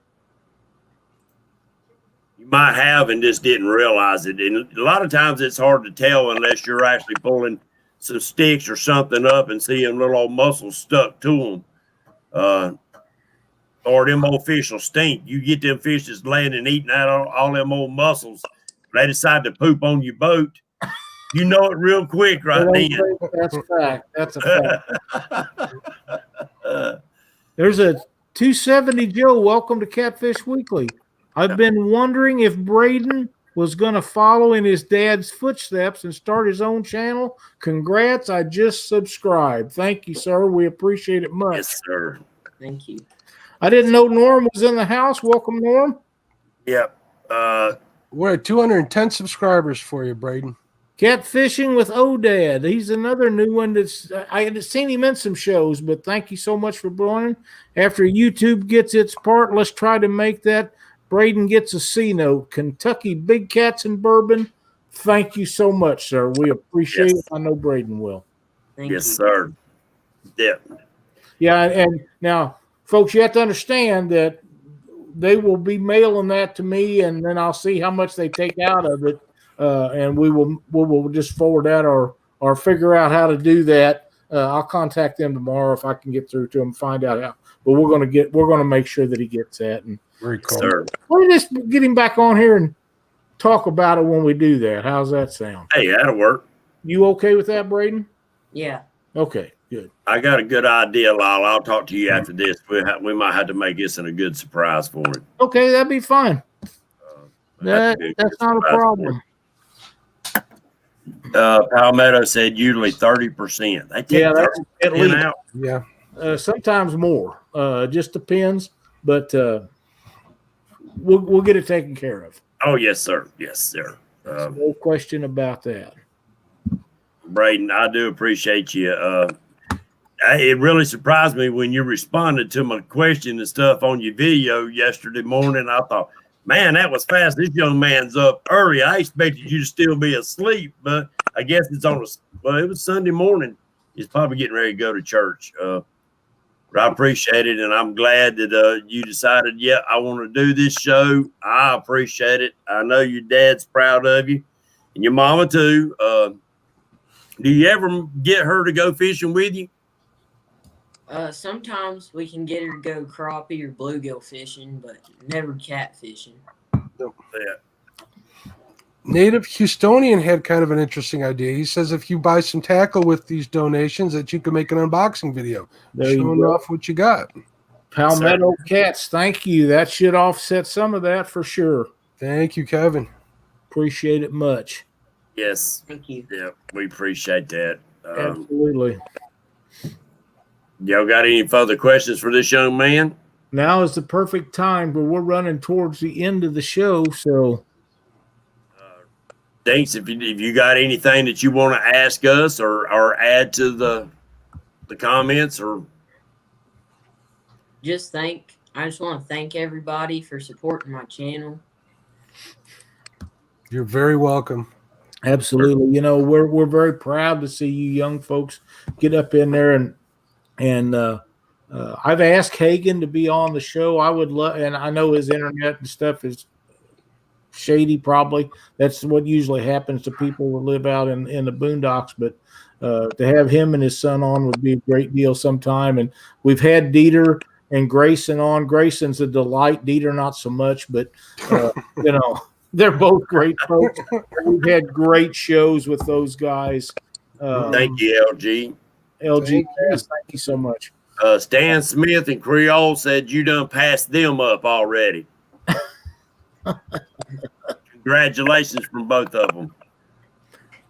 You might have and just didn't realize it. And a lot of times it's hard to tell unless you're actually pulling some sticks or something up and seeing little old mussels stuck to them. Or them old fish will stink. You get them fish that's laying and eating out all them old mussels. They decide to poop on your boat. You know it real quick right then. That's a fact. That's a fact. There's a 270 Joe. Welcome to Catfish Weekly. I've been wondering if Brayden was going to follow in his dad's footsteps and start his own channel. Congrats. I just subscribed. Thank you, sir. We appreciate it much. Yes, sir. Thank you. I didn't know Norm was in the house. Welcome, Norm. Yep. We're at 210 subscribers for you, Brayden. Catfishing with Odad. He's another new one that's I had seen him in some shows, but thank you so much for joining. After YouTube gets its part, let's try to make that. Brayden gets a C note. Kentucky Big Cats and Bourbon. Thank you so much, sir. We appreciate it. I know Brayden will. Thank yes, you. sir. Yeah. Yeah, and now, folks, you have to understand that they will be mailing that to me, and then I'll see how much they take out of it, and we will just forward that or figure out how to do that. I'll contact them tomorrow if I can get through to them, find out how. But we're gonna make sure that he gets that. And Very cool. Sir. we'll just get him back on here and talk about it when we do that. How's that sound? Hey, that'll work. You okay with that, Brayden? Yeah. Okay, good. I got a good idea, Lyle. I'll talk to you after this. We might have to make this a good surprise for him. Okay, that'd be fine. That's not a problem. Palmetto said usually 30%. They take That's at 30% least. out. Yeah. Sometimes more. Just depends, but we'll get it taken care of. Oh, yes, sir. Yes, sir. No question about that. Brayden, I do appreciate you. It really surprised me when you responded to my question and stuff on your video yesterday morning. I thought, man, that was fast. This young man's up early. I expected you to still be asleep, but I guess it's it was Sunday morning. He's probably getting ready to go to church. But I appreciate it, and I'm glad that you decided, yeah, I want to do this show. I appreciate it. I know your dad's proud of you, and your mama too. Do you ever get her to go fishing with you? Sometimes we can get her to go crappie or bluegill fishing, but never catfishing. Yeah. Native Houstonian had kind of an interesting idea. He says if you buy some tackle with these donations, that you can make an unboxing video showing off what you got. Palmetto Cats, thank you. That should offset some of that for sure. Thank you, Kevin. Appreciate it much. Yes. Thank you. Yeah, we appreciate that. Absolutely. Y'all got any further questions for this young man? Now is the perfect time, but we're running towards the end of the show, so Dinks, if you got anything that you want to ask us or add to the comments, or I just want to thank everybody for supporting my channel. You're very welcome. absolutely. You know, we're very proud to see you young folks get up in there and I've asked Hagen to be on the show. I would love, and I know his internet and stuff is shady. Probably that's what usually happens to people who live out in the boondocks. But to have him and his son on would be a great deal sometime. And we've had Dieter and Grayson on. Grayson's a delight. Dieter not so much, but you know, they're both great folks. We've had great shows with those guys. thank you, LG. LG, thank you so much. Stan Smith and Creole said you done passed them up already. Congratulations from both of them.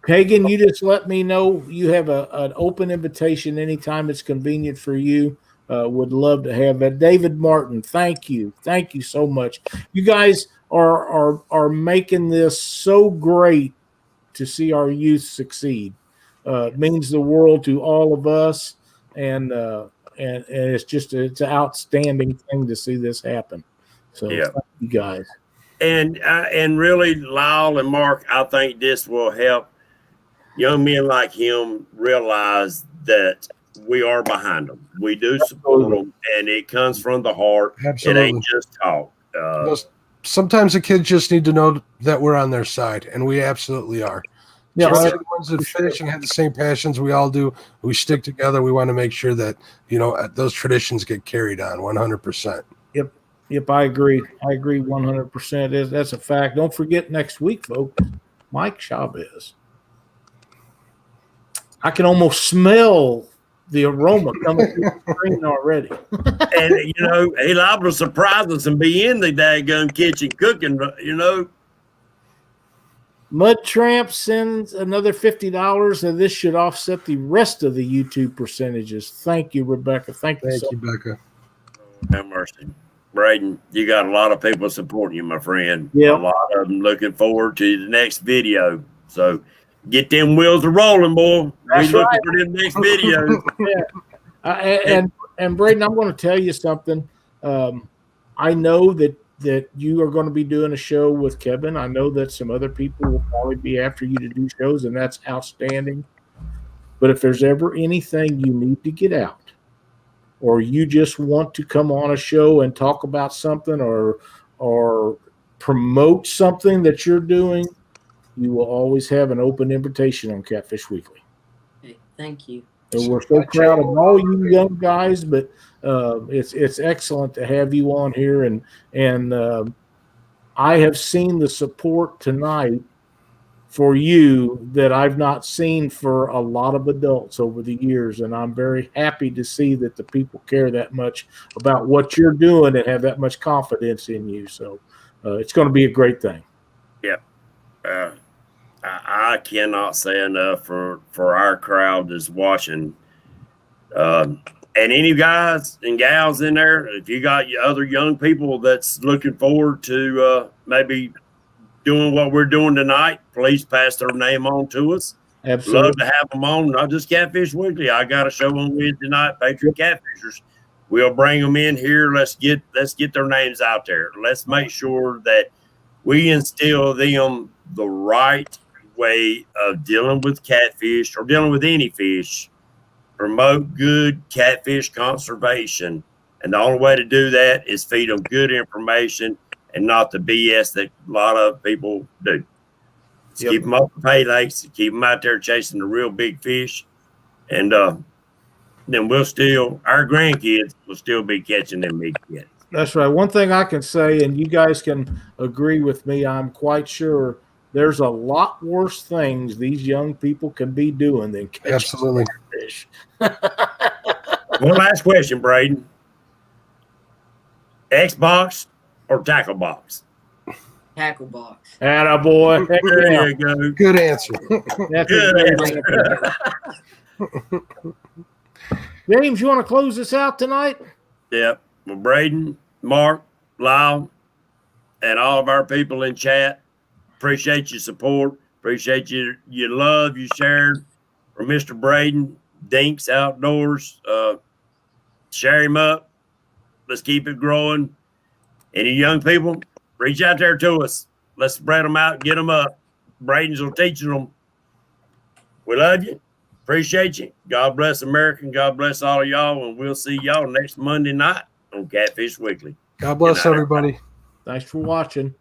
Hagen, you just let me know you have an open invitation anytime it's convenient for you. Would love to have that. David Martin, thank you. Thank you so much. You guys are making this so great to see our youth succeed. It means the world to all of us, and it's an outstanding thing to see this happen. So Yeah. thank you guys. And really, Lyle and Mark, I think this will help young men like him realize that we are behind them. We do support them, and it comes from the heart. Absolutely. It ain't just talk. Sometimes the kids just need to know that we're on their side, and we absolutely are. Yeah, Just the ones that fish and have the same passions we all do. We stick together. We want to make sure that, you know, those traditions get carried on 100%. Yep, I agree. I agree 100%. That's a fact. Don't forget next week, folks, Mike Chavez. I can almost smell the aroma coming through the screen already. And, you know, he's liable to surprise us and be in the daggone kitchen cooking, you know. Mud Tramp sends another $50, and this should offset the rest of the YouTube percentages. Thank you, Rebecca. Thank you, Becca. Have mercy. Brayden, you got a lot of people supporting you, my friend. Yeah. A lot of them looking forward to the next video. So get them wheels a rolling, boy. That's We looking right. for them next videos. And Brayden, I'm going to tell you something. I know that you are going to be doing a show with Kevin. I know that some other people will probably be after you to do shows, and that's outstanding. But if there's ever anything you need to get out, or you just want to come on a show and talk about something or promote something that you're doing, you will always have an open invitation on Catfish Weekly. Okay, thank you. And we're so proud of all you young guys, but it's excellent to have you on here, and I have seen the support tonight for you that I've not seen for a lot of adults over the years, and I'm very happy to see that the people care that much about what you're doing and have that much confidence in you. So it's going to be a great thing. Yep. I cannot say enough for our crowd that's watching. And any guys and gals in there, if you got other young people that's looking forward to maybe doing what we're doing tonight, please pass their name on to us. Absolutely. Love to have them on, not just Catfish Weekly. I got a show on Wednesday night, Patriot Catfishers. We'll bring them in here. Let's get their names out there. Let's make sure that we instill them the right way of dealing with catfish or dealing with any fish. Promote good catfish conservation. And the only way to do that is feed them good information and not the BS that a lot of people do. Yep. Keep them off the pay lakes, keep them out there chasing the real big fish. And then our grandkids will still be catching them big kids. That's right. One thing I can say, and you guys can agree with me, I'm quite sure there's a lot worse things these young people can be doing than catching fish. One last question, Brayden. Xbox or tackle box? Tackle box. Attaboy. There you go. Good answer. That's Good answer. James, you want to close this out tonight? Yep. Well, Brayden, Mark, Lyle, and all of our people in chat, appreciate your support. Appreciate your love you shared for Mr. Brayden, Dinks Outdoors. Share him up. Let's keep it growing. Any young people, reach out there to us. Let's spread them out, get them up. Brayden's will teach them. We love you. Appreciate you. God bless America. God bless all of y'all. And we'll see y'all next Monday night on Catfish Weekly. God bless everybody. Thanks for watching.